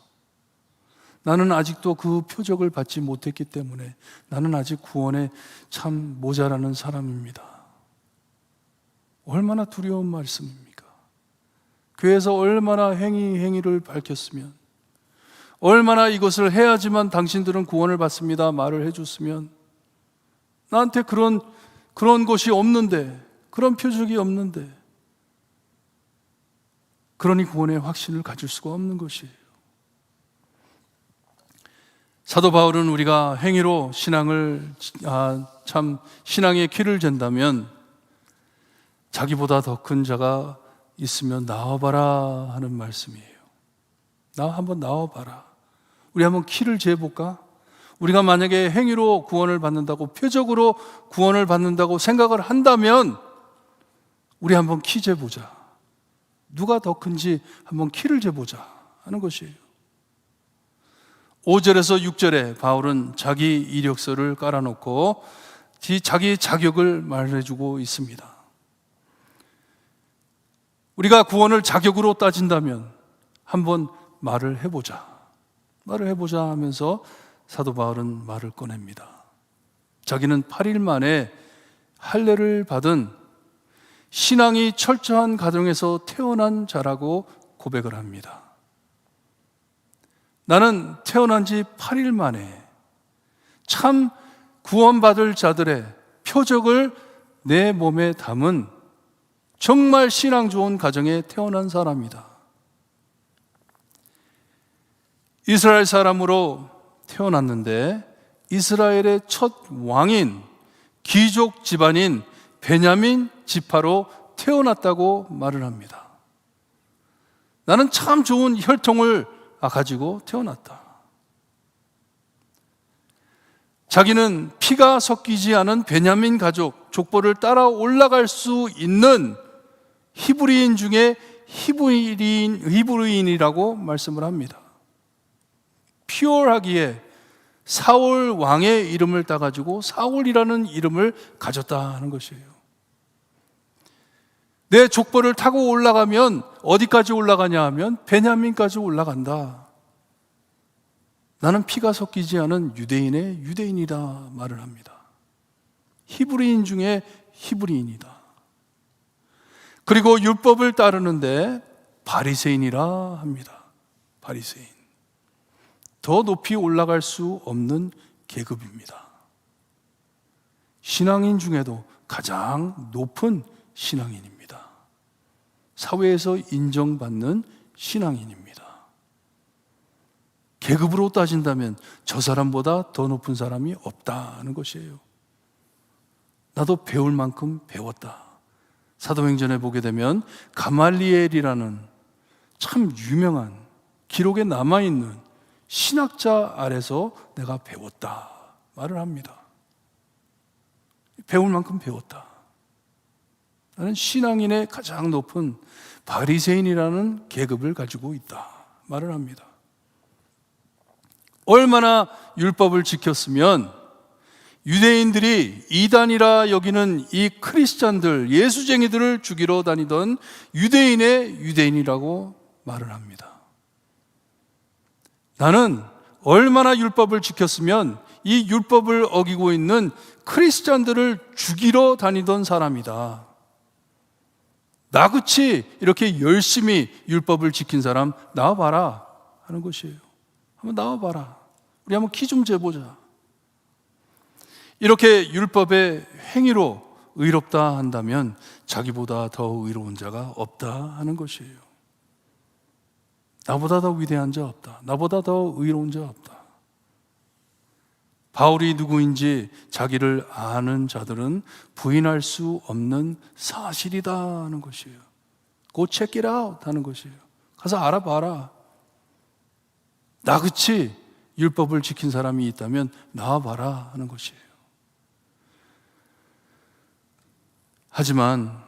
나는 아직도 그 표적을 받지 못했기 때문에 나는 아직 구원에 참 모자라는 사람입니다. 얼마나 두려운 말씀입니까? 교회에서 얼마나 행위를 밝혔으면, 얼마나 이것을 해야지만 당신들은 구원을 받습니다 말을 해줬으면, 나한테 그런 것이 없는데, 그런 표적이 없는데, 그러니 구원의 확신을 가질 수가 없는 것이에요. 사도 바울은 우리가 행위로 신앙의 키를 잰다면 자기보다 더 큰 자가 있으면 나와봐라 하는 말씀이에요. 한번 나와봐라. 우리 한번 키를 재볼까? 우리가 만약에 행위로 구원을 받는다고, 표적으로 구원을 받는다고 생각을 한다면 우리 한번 키 재보자. 누가 더 큰지 한번 키를 재보자 하는 것이에요. 5절에서 6절에 바울은 자기 이력서를 깔아놓고 자기 자격을 말해주고 있습니다. 우리가 구원을 자격으로 따진다면 한번 말을 해보자 하면서 사도 바울은 말을 꺼냅니다. 자기는 8일 만에 할례를 받은 신앙이 철저한 가정에서 태어난 자라고 고백을 합니다. 나는 태어난 지 8일 만에 참 구원받을 자들의 표적을 내 몸에 담은 정말 신앙 좋은 가정에 태어난 사람이다. 이스라엘 사람으로 태어났는데 이스라엘의 첫 왕인, 귀족 집안인 베냐민 지파로 태어났다고 말을 합니다. 나는 참 좋은 혈통을 가지고 태어났다. 자기는 피가 섞이지 않은 베냐민 가족, 족보를 따라 올라갈 수 있는 히브리인 중에 히브리인이라고 말씀을 합니다. 퓨어하기에 사울 왕의 이름을 따가지고 사울이라는 이름을 가졌다 하는 것이에요. 내 족보를 타고 올라가면 어디까지 올라가냐 하면 베냐민까지 올라간다. 나는 피가 섞이지 않은 유대인의 유대인이다 말을 합니다. 히브리인 중에 히브리인이다. 그리고 율법을 따르는데 바리새인이라 합니다. 바리새인. 더 높이 올라갈 수 없는 계급입니다. 신앙인 중에도 가장 높은 신앙인입니다. 사회에서 인정받는 신앙인입니다. 계급으로 따진다면 저 사람보다 더 높은 사람이 없다는 것이에요. 나도 배울 만큼 배웠다. 사도행전에 보게 되면 가말리엘이라는 참 유명한 기록에 남아있는 신학자 아래서 내가 배웠다 말을 합니다. 배울 만큼 배웠다. 나는 신앙인의 가장 높은 바리새인이라는 계급을 가지고 있다 말을 합니다. 얼마나 율법을 지켰으면 유대인들이 이단이라 여기는 이 크리스찬들, 예수쟁이들을 죽이러 다니던 유대인의 유대인이라고 말을 합니다. 나는 얼마나 율법을 지켰으면 이 율법을 어기고 있는 크리스찬들을 죽이러 다니던 사람이다. 나같이 이렇게 열심히 율법을 지킨 사람 나와봐라 하는 것이에요. 한번 나와봐라. 우리 한번 키 좀 재보자. 이렇게 율법의 행위로 의롭다 한다면 자기보다 더 의로운 자가 없다 하는 것이에요. 나보다 더 위대한 자 없다. 나보다 더 의로운 자 없다. 바울이 누구인지 자기를 아는 자들은 부인할 수 없는 사실이다 하는 것이에요. Go check it out 하는 것이에요. 가서 알아봐라. 나같이 율법을 지킨 사람이 있다면 나와봐라 하는 것이에요. 하지만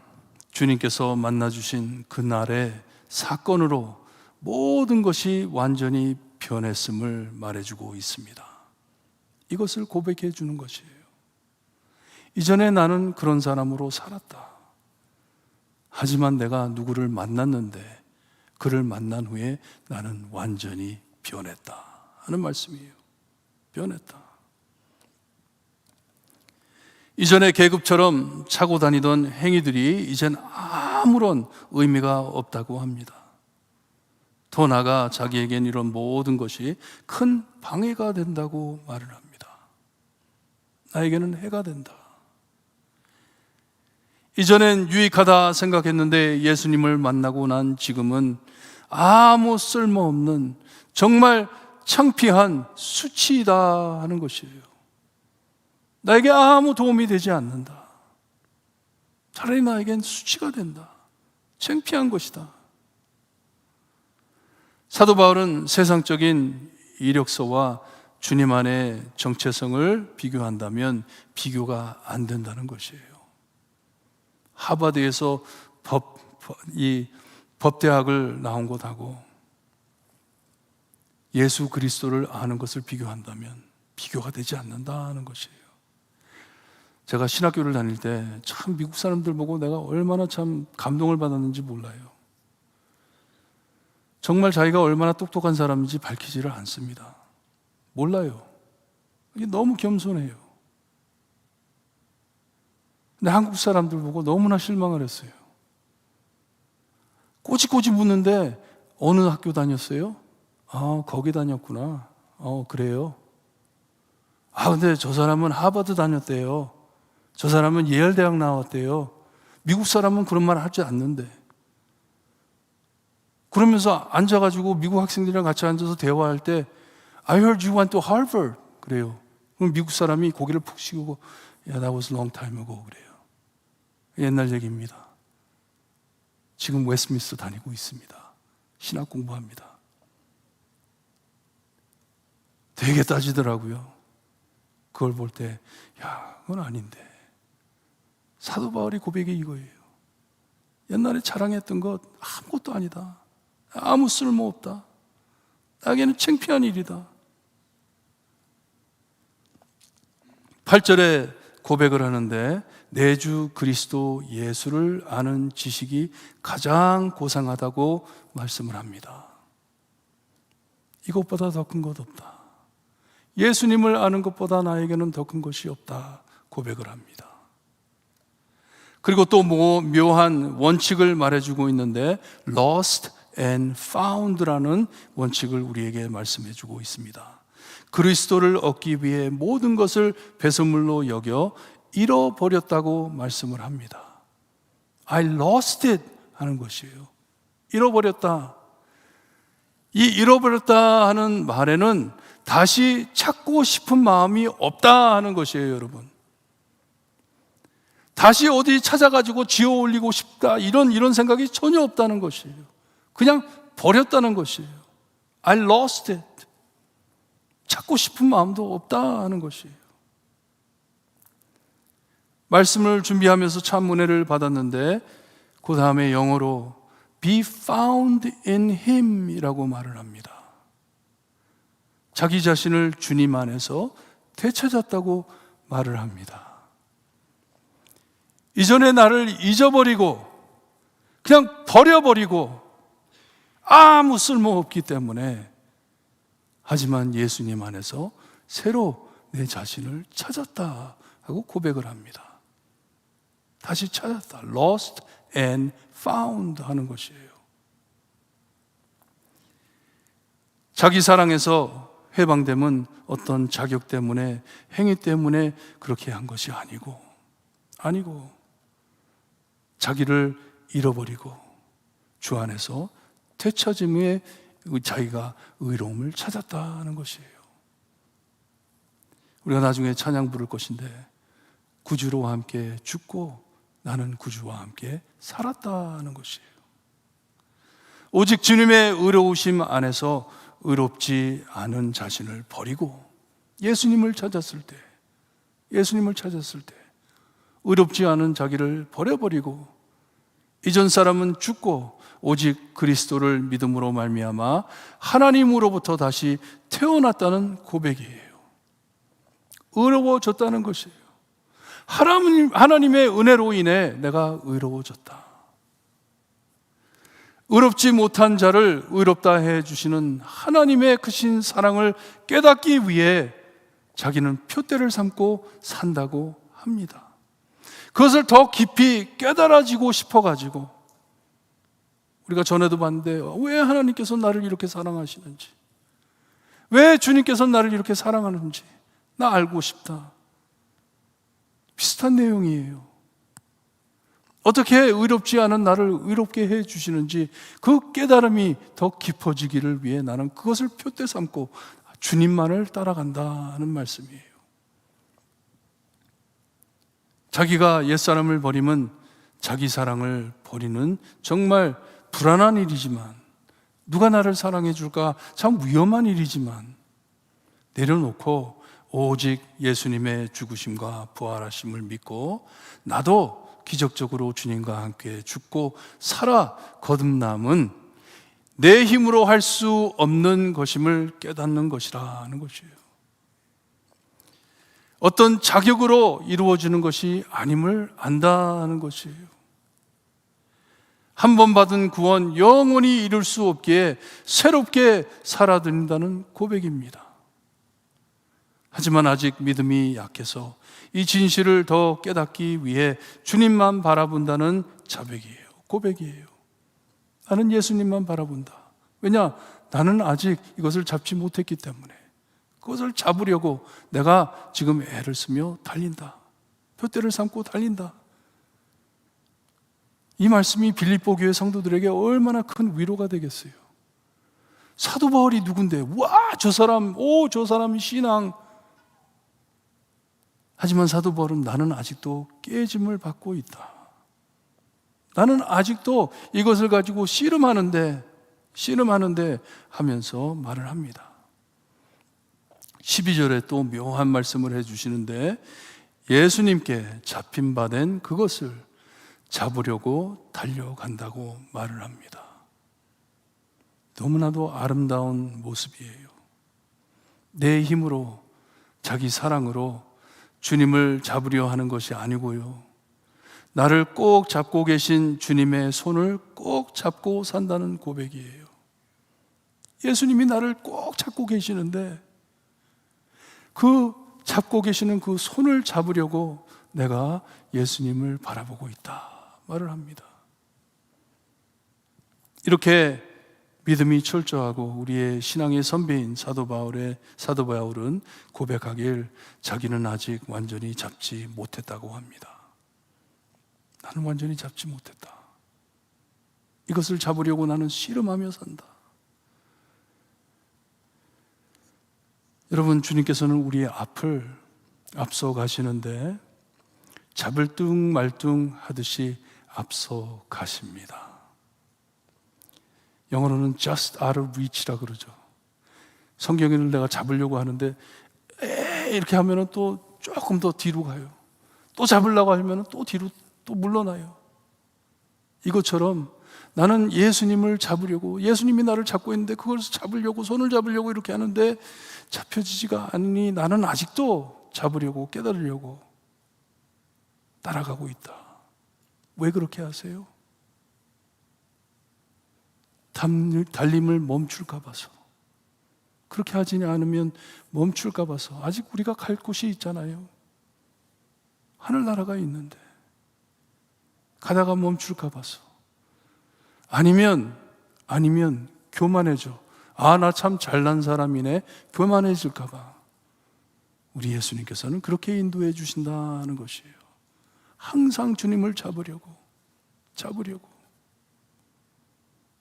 주님께서 만나주신 그날의 사건으로 모든 것이 완전히 변했음을 말해주고 있습니다. 이것을 고백해 주는 것이에요. 이전에 나는 그런 사람으로 살았다. 하지만 내가 누구를 만났는데 그를 만난 후에 나는 완전히 변했다 하는 말씀이에요. 변했다. 이전에 계급처럼 차고 다니던 행위들이 이젠 아무런 의미가 없다고 합니다. 더 나아가 자기에겐 이런 모든 것이 큰 방해가 된다고 말을 합니다. 나에게는 해가 된다. 이전엔 유익하다 생각했는데 예수님을 만나고 난 지금은 아무 쓸모없는 정말 창피한 수치이다 하는 것이에요. 나에게 아무 도움이 되지 않는다. 차라리 나에겐 수치가 된다. 창피한 것이다. 사도 바울은 세상적인 이력서와 주님 안의 정체성을 비교한다면 비교가 안 된다는 것이에요. 하버드에서 법대학을 나온 것하고 예수 그리스도를 아는 것을 비교한다면 비교가 되지 않는다는 것이에요. 제가 신학교를 다닐 때 참 미국 사람들 보고 내가 얼마나 참 감동을 받았는지 몰라요. 정말 자기가 얼마나 똑똑한 사람인지 밝히지를 않습니다. 몰라요. 이게 너무 겸손해요. 근데 한국 사람들 보고 너무나 실망을 했어요. 꼬치꼬치 묻는데 어느 학교 다녔어요? 아, 거기 다녔구나. 그래요. 아, 근데 저 사람은 하버드 다녔대요. 저 사람은 예일 대학 나왔대요. 미국 사람은 그런 말 하지 않는데. 그러면서 앉아가지고 미국 학생들이랑 같이 앉아서 대화할 때 I heard you went to Harvard. 그래요. 그럼 미국 사람이 고개를 푹 숙이고 Yeah, that was long time ago. 그래요. 옛날 얘기입니다. 지금 웨스트민스터 다니고 있습니다. 신학 공부합니다. 되게 따지더라고요. 그걸 볼 때, 야, 그건 아닌데. 사도 바울의 고백이 이거예요. 옛날에 자랑했던 것 아무것도 아니다. 아무 쓸모없다. 나에게는 창피한 일이다. 8절에 고백을 하는데 내 주 그리스도 예수를 아는 지식이 가장 고상하다고 말씀을 합니다. 이것보다 더 큰 것 없다. 예수님을 아는 것보다 나에게는 더 큰 것이 없다 고백을 합니다. 그리고 또 묘한 원칙을 말해주고 있는데 lost and found라는 원칙을 우리에게 말씀해주고 있습니다. 그리스도를 얻기 위해 모든 것을 배설물로 여겨 잃어버렸다고 말씀을 합니다. I lost it 하는 것이에요. 잃어버렸다. 이 잃어버렸다 하는 말에는 다시 찾고 싶은 마음이 없다 하는 것이에요, 여러분. 다시 어디 찾아가지고 지어 올리고 싶다 이런 생각이 전혀 없다는 것이에요. 그냥 버렸다는 것이에요. I lost it. 찾고 싶은 마음도 없다는 것이에요. 말씀을 준비하면서 참 은혜를 받았는데 그 다음에 영어로 be found in him 이라고 말을 합니다. 자기 자신을 주님 안에서 되찾았다고 말을 합니다. 이전에 나를 잊어버리고 그냥 버려버리고 아무 쓸모없기 때문에, 하지만 예수님 안에서 새로 내 자신을 찾았다 하고 고백을 합니다. 다시 찾았다. lost and found 하는 것이에요. 자기 사랑에서 해방됨은 어떤 자격 때문에, 행위 때문에 그렇게 한 것이 아니고 자기를 잃어버리고 주 안에서 되찾음에 자기가 의로움을 찾았다는 것이에요. 우리가 나중에 찬양 부를 것인데, 구주로 함께 죽고 나는 구주와 함께 살았다는 것이에요. 오직 주님의 의로우심 안에서 의롭지 않은 자신을 버리고 예수님을 찾았을 때 의롭지 않은 자기를 버려버리고 이전 사람은 죽고 오직 그리스도를 믿음으로 말미암아 하나님으로부터 다시 태어났다는 고백이에요. 의로워졌다는 것이에요. 하나님의 은혜로 인해 내가 의로워졌다. 의롭지 못한 자를 의롭다 해주시는 하나님의 크신 사랑을 깨닫기 위해 자기는 표대를 삼고 산다고 합니다. 그것을 더 깊이 깨달아지고 싶어가지고, 우리가 전에도 봤는데 왜 하나님께서 나를 이렇게 사랑하시는지, 왜 주님께서 나를 이렇게 사랑하는지 나 알고 싶다. 비슷한 내용이에요. 어떻게 의롭지 않은 나를 의롭게 해 주시는지 그 깨달음이 더 깊어지기를 위해 나는 그것을 표대 삼고 주님만을 따라간다는 말씀이에요. 자기가 옛사람을 버리면 자기 사랑을 버리는 정말 불안한 일이지만, 누가 나를 사랑해 줄까 참 위험한 일이지만 내려놓고 오직 예수님의 죽으심과 부활하심을 믿고 나도 기적적으로 주님과 함께 죽고 살아 거듭남은 내 힘으로 할 수 없는 것임을 깨닫는 것이라는 것이에요. 어떤 자격으로 이루어지는 것이 아님을 안다는 것이에요. 한 번 받은 구원 영원히 이룰 수 없기에 새롭게 살아든다는 고백입니다. 하지만 아직 믿음이 약해서 이 진실을 더 깨닫기 위해 주님만 바라본다는 자백이에요. 고백이에요. 나는 예수님만 바라본다. 왜냐? 나는 아직 이것을 잡지 못했기 때문에 그것을 잡으려고 내가 지금 애를 쓰며 달린다. 표대를 삼고 달린다. 이 말씀이 빌립보 교회 성도들에게 얼마나 큰 위로가 되겠어요. 사도 바울이 누군데? 와, 저 사람이 신앙. 하지만 사도 바울은 나는 아직도 깨짐을 받고 있다. 나는 아직도 이것을 가지고 씨름하는데 하면서 말을 합니다. 12절에 또 묘한 말씀을 해주시는데, 예수님께 잡힌 바 된 그것을 잡으려고 달려간다고 말을 합니다. 너무나도 아름다운 모습이에요. 내 힘으로, 자기 사랑으로 주님을 잡으려 하는 것이 아니고요, 나를 꼭 잡고 계신 주님의 손을 꼭 잡고 산다는 고백이에요. 예수님이 나를 꼭 잡고 계시는데 그 잡고 계시는 그 손을 잡으려고 내가 예수님을 바라보고 있다 말을 합니다. 이렇게 믿음이 철저하고 우리의 신앙의 선배인 사도 바울은 고백하길 자기는 아직 완전히 잡지 못했다고 합니다. 나는 완전히 잡지 못했다. 이것을 잡으려고 나는 씨름하며 산다. 여러분, 주님께서는 우리의 앞을 앞서 가시는데 잡을 뚱말뚱 하듯이 앞서 가십니다. 영어로는 just out of reach라 그러죠. 성경을 내가 잡으려고 하는데 이렇게 하면은 또 조금 더 뒤로 가요. 또 잡으려고 하면은 또 뒤로 또 물러나요. 이것처럼 나는 예수님을 잡으려고, 예수님이 나를 잡고 있는데 그걸 잡으려고, 손을 잡으려고 이렇게 하는데 잡혀지지가 않으니 나는 아직도 잡으려고, 깨달으려고 따라가고 있다. 왜 그렇게 하세요? 달림을 멈출까 봐서. 그렇게 하지 않으면 멈출까 봐서. 아직 우리가 갈 곳이 있잖아요. 하늘나라가 있는데 가다가 멈출까 봐서. 아니면 교만해져. 아, 나 참 잘난 사람이네. 교만해질까 봐. 우리 예수님께서는 그렇게 인도해 주신다는 것이에요. 항상 주님을 잡으려고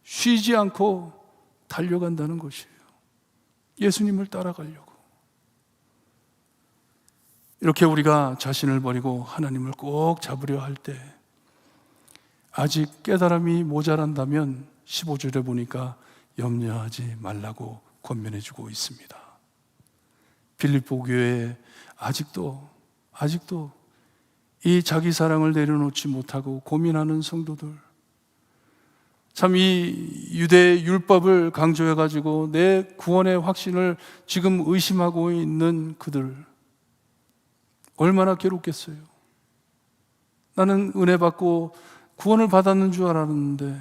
쉬지 않고 달려간다는 것이에요. 예수님을 따라가려고. 이렇게 우리가 자신을 버리고 하나님을 꼭 잡으려 할 때 아직 깨달음이 모자란다면 15절에 보니까 염려하지 말라고 권면해 주고 있습니다. 빌립보 교회에 아직도 이 자기 사랑을 내려놓지 못하고 고민하는 성도들, 참 이 유대 율법을 강조해 가지고 내 구원의 확신을 지금 의심하고 있는 그들 얼마나 괴롭겠어요. 나는 은혜 받고 구원을 받았는 줄 알았는데,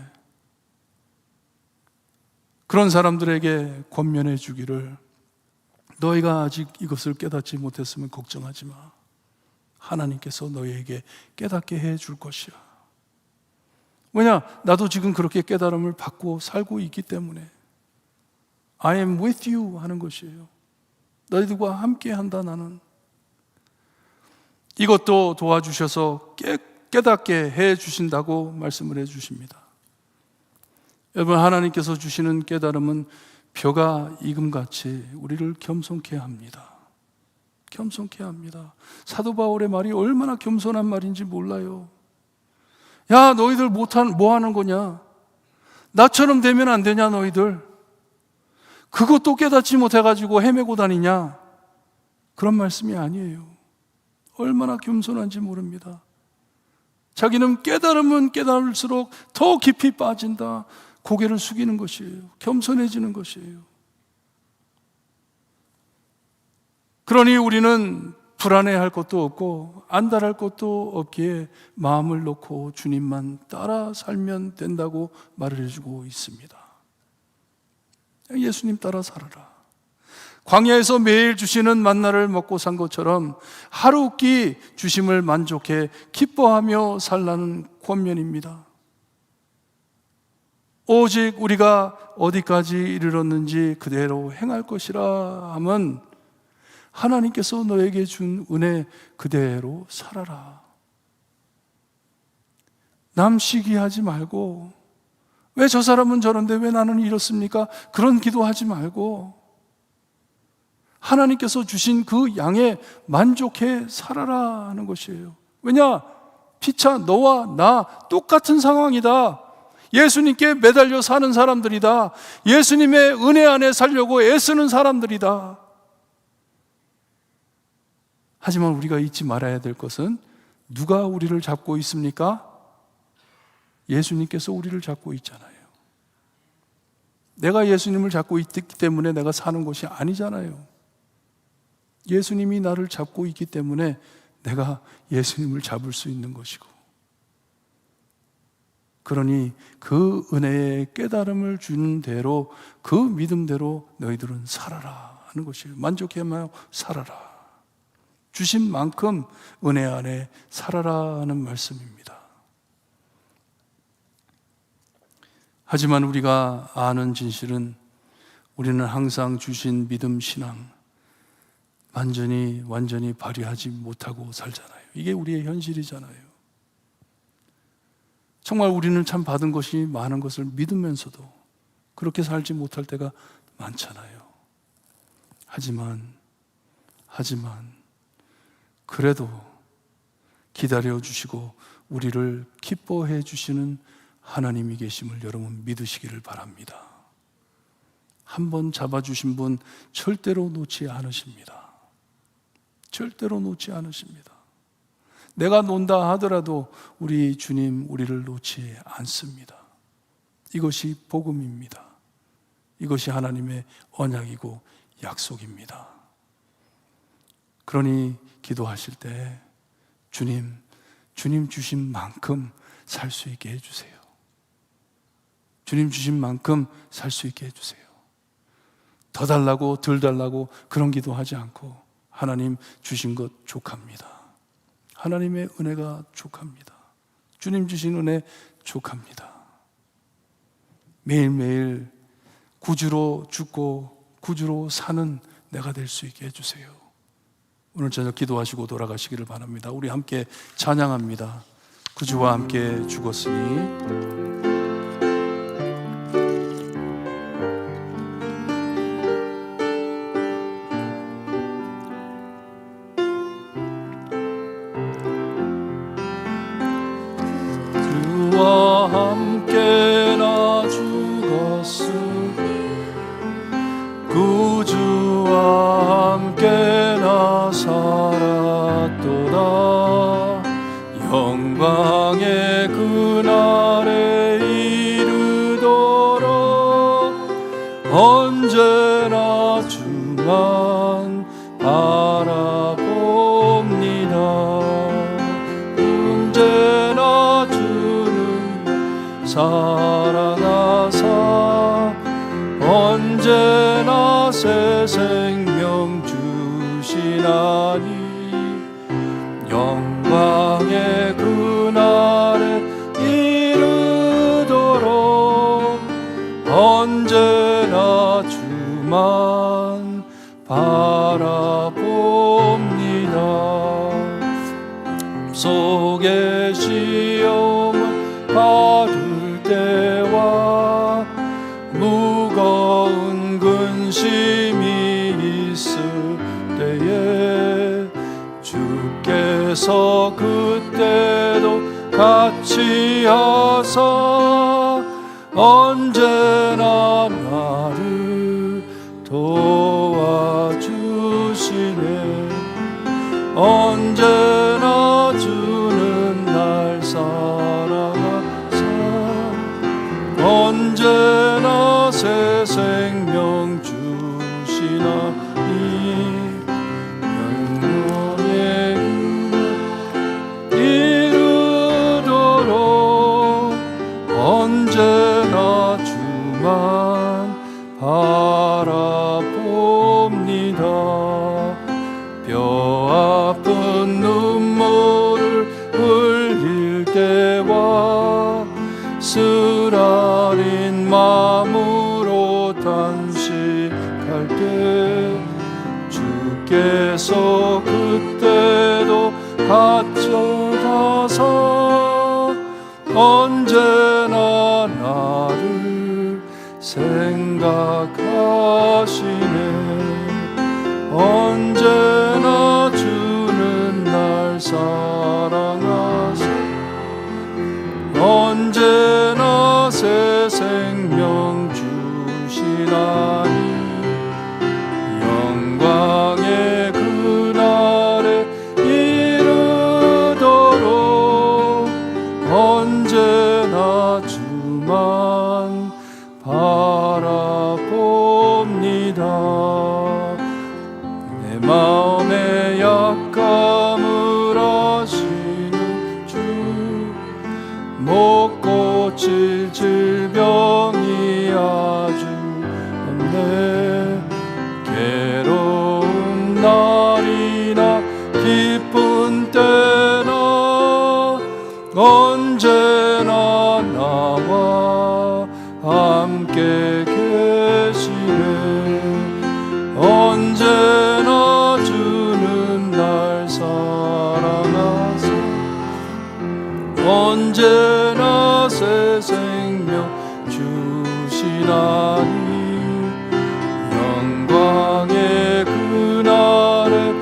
그런 사람들에게 권면해 주기를, 너희가 아직 이것을 깨닫지 못했으면 걱정하지 마. 하나님께서 너희에게 깨닫게 해 줄 것이야. 왜냐? 나도 지금 그렇게 깨달음을 받고 살고 있기 때문에 I am with you 하는 것이에요. 너희들과 함께 한다. 나는 이것도 도와주셔서 깨닫게 해 주신다고 말씀을 해 주십니다. 여러분, 하나님께서 주시는 깨달음은 벼가 익음같이 우리를 겸손케 합니다. 겸손케 합니다. 사도 바울의 말이 얼마나 겸손한 말인지 몰라요. 야, 너희들 뭐 하는 거냐? 나처럼 되면 안 되냐, 너희들? 그것도 깨닫지 못해가지고 헤매고 다니냐? 그런 말씀이 아니에요. 얼마나 겸손한지 모릅니다. 자기는 깨달으면 깨달을수록 더 깊이 빠진다. 고개를 숙이는 것이에요. 겸손해지는 것이에요. 그러니 우리는 불안해할 것도 없고 안달할 것도 없기에 마음을 놓고 주님만 따라 살면 된다고 말을 해주고 있습니다. 예수님 따라 살아라. 광야에서 매일 주시는 만나를 먹고 산 것처럼 하루끼 주심을 만족해 기뻐하며 살라는 권면입니다. 오직 우리가 어디까지 이르렀는지 그대로 행할 것이라 함은 하나님께서 너에게 준 은혜 그대로 살아라. 남 시기하지 말고, 왜 저 사람은 저런데 왜 나는 이렇습니까? 그런 기도하지 말고 하나님께서 주신 그 양에 만족해 살아라 하는 것이에요. 왜냐? 피차 너와 나 똑같은 상황이다. 예수님께 매달려 사는 사람들이다. 예수님의 은혜 안에 살려고 애쓰는 사람들이다. 하지만 우리가 잊지 말아야 될 것은 누가 우리를 잡고 있습니까? 예수님께서 우리를 잡고 있잖아요. 내가 예수님을 잡고 있기 때문에 내가 사는 것이 아니잖아요. 예수님이 나를 잡고 있기 때문에 내가 예수님을 잡을 수 있는 것이고, 그러니 그 은혜의 깨달음을 주는 대로, 그 믿음대로 너희들은 살아라 하는 것이에요. 만족해야만 살아라. 주신 만큼 은혜 안에 살아라 하는 말씀입니다. 하지만 우리가 아는 진실은 우리는 항상 주신 믿음, 신앙 완전히 발휘하지 못하고 살잖아요. 이게 우리의 현실이잖아요. 정말 우리는 참 받은 것이 많은 것을 믿으면서도 그렇게 살지 못할 때가 많잖아요. 하지만 그래도 기다려 주시고 우리를 기뻐해 주시는 하나님이 계심을 여러분 믿으시기를 바랍니다. 한번 잡아주신 분 절대로 놓지 않으십니다. 절대로 놓지 않으십니다. 내가 논다 하더라도 우리 주님 우리를 놓지 않습니다. 이것이 복음입니다. 이것이 하나님의 언약이고 약속입니다. 그러니 기도하실 때 주님 주신 만큼 살 수 있게 해주세요. 주님 주신 만큼 살 수 있게 해주세요. 더 달라고 덜 달라고 그런 기도하지 않고 하나님 주신 것 족합니다. 하나님의 은혜가 족합니다. 주님 주신 은혜 족합니다. 매일매일 구주로 죽고 구주로 사는 내가 될 수 있게 해주세요. 오늘 저녁 기도하시고 돌아가시기를 바랍니다. 우리 함께 찬양합니다. 구주와 함께 죽었으니. 그와 함께 나 죽었으니 구주와 함께 나 살았도다. 영광의 그날에 이르도록 언제나 주만 바라봅니다. 언제나 주는 사랑하사 언제나 새 생명 주시나니 영광의 그날에 이르도록 언제나 주만 바라봅니다. 속에 시험을 받을 때와 무거운 근심이 있을 때에 주께서 그때도 같이 하사 언제나 나를 도와주시네. 언제나 주는 날 사랑하사 언제나 새 생명 주시나니 영광의 이르도록 언제나 주만 바라봅니다. 뼈 아픈 눈물을 흘릴 때와 쓰라린 마음으로 탄식할 때 주께서 그때도 갇혀가서 언제나 나를 생각하시네. 언제나 주는 날 사랑하사 언제나 새 생명 주시나니 영광의 그날에 이르도록 언제나 주만 바라봅니다. 내 마음의 약함을 아시는 주 못 고칠 질병이 아주 없네. 괴로운 날이나 기쁜 때나 언제나 나와 함께 계시네. 언제나 주는 날 사랑하사 언제나 새 생명 주시나니 영광의 그날에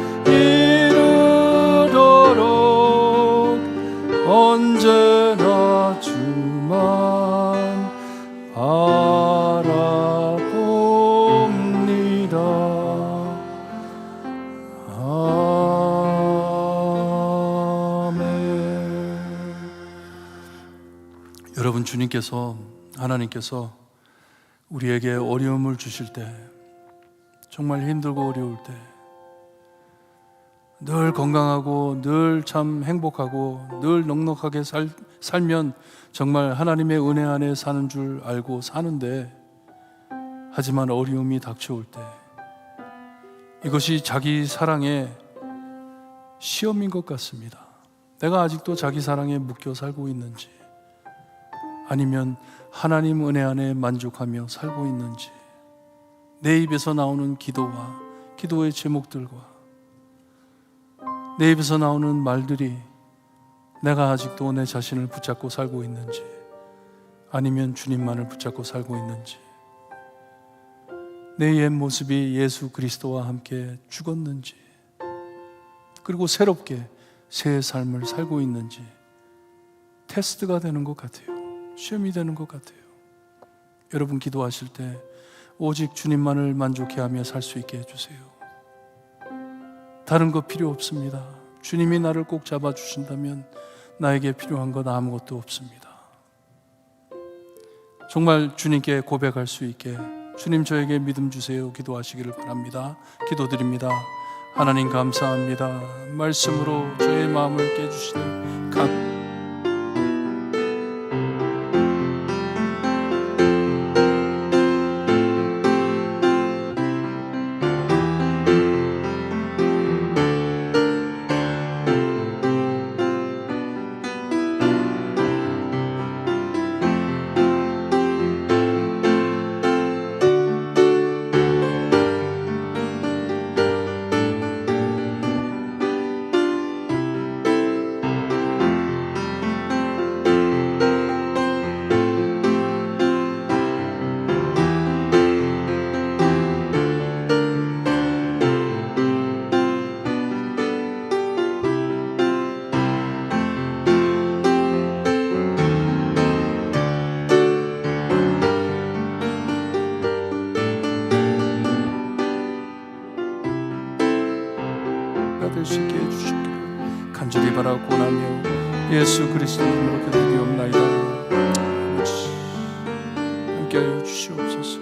이르도록 주님께서, 하나님께서 우리에게 어려움을 주실 때, 정말 힘들고 어려울 때, 늘 건강하고 늘 참 행복하고 늘 넉넉하게 살면 정말 하나님의 은혜 안에 사는 줄 알고 사는데, 하지만 어려움이 닥쳐올 때 이것이 자기 사랑의 시험인 것 같습니다. 내가 아직도 자기 사랑에 묶여 살고 있는지, 아니면 하나님 은혜 안에 만족하며 살고 있는지, 내 입에서 나오는 기도와 기도의 제목들과 내 입에서 나오는 말들이 내가 아직도 내 자신을 붙잡고 살고 있는지, 아니면 주님만을 붙잡고 살고 있는지, 내 옛 모습이 예수 그리스도와 함께 죽었는지, 그리고 새롭게 새 삶을 살고 있는지 테스트가 되는 것 같아요. 시험이 되는 것 같아요. 여러분 기도하실 때 오직 주님만을 만족해하며 살 수 있게 해주세요. 다른 거 필요 없습니다. 주님이 나를 꼭 잡아주신다면 나에게 필요한 건 아무것도 없습니다. 정말 주님께 고백할 수 있게, 주님 저에게 믿음 주세요 기도하시기를 바랍니다. 기도드립니다. 하나님 감사합니다. 말씀으로 저의 마음을 깨주시는 될 수 있게 해주시기를 간절히 바라고 나며 예수 그리스도의 이름으로 기도드리옵나이다. 아버지 함께하여 주시옵소서.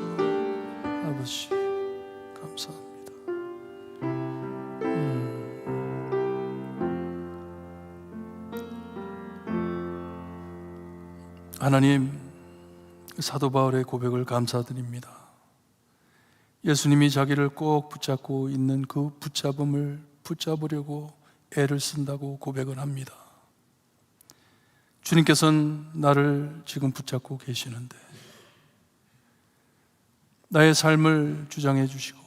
아버지 감사합니다. 하나님, 사도 바울의 고백을 감사드립니다. 예수님이 자기를 꼭 붙잡고 있는 그 붙잡음을 붙잡으려고 애를 쓴다고 고백을 합니다. 주님께서는 나를 지금 붙잡고 계시는데, 나의 삶을 주장해 주시고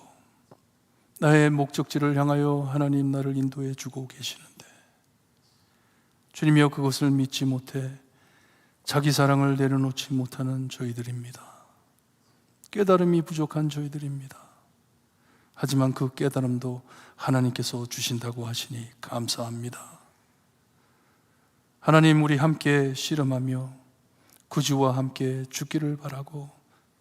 나의 목적지를 향하여 하나님 나를 인도해 주고 계시는데, 주님이여 그것을 믿지 못해 자기 사랑을 내려놓지 못하는 저희들입니다. 깨달음이 부족한 저희들입니다. 하지만 그 깨달음도 하나님께서 주신다고 하시니 감사합니다. 하나님, 우리 함께 씨름하며 구주와 함께 죽기를 바라고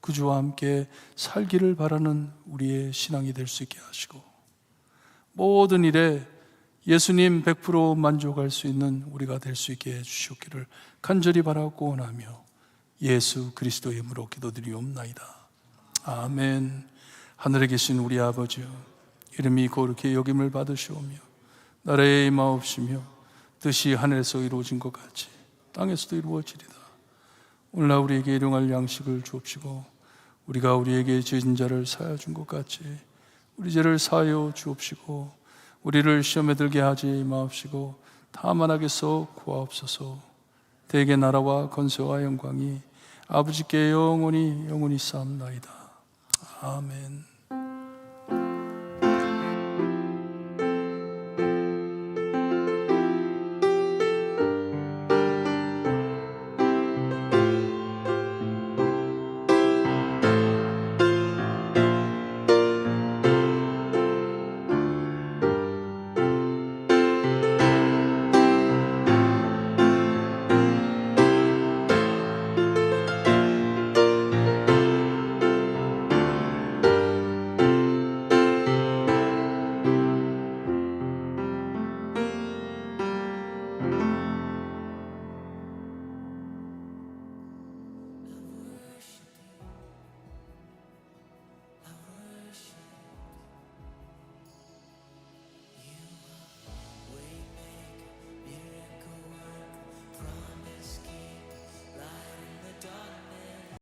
구주와 함께 살기를 바라는 우리의 신앙이 될 수 있게 하시고, 모든 일에 예수님 100% 만족할 수 있는 우리가 될 수 있게 해주시기를 간절히 바라고 원하며 예수 그리스도의 이름으로 기도드리옵나이다. 아멘. 하늘에 계신 우리 아버지여, 이름이 거룩히 여김을 받으시오며 나라의 임하옵시며 뜻이 하늘에서 이루어진 것 같이 땅에서도 이루어지리다. 오늘날 우리에게 일용할 양식을 주옵시고, 우리가 우리에게 죄진 자를 사하여 준 것 같이 우리 죄를 사하여 주옵시고, 우리를 시험에 들게 하지 마옵시고 다만 악에서 구하옵소서. 대개 나라와 권세와 영광이 아버지께 영원히 쌓옵나이다. 아멘.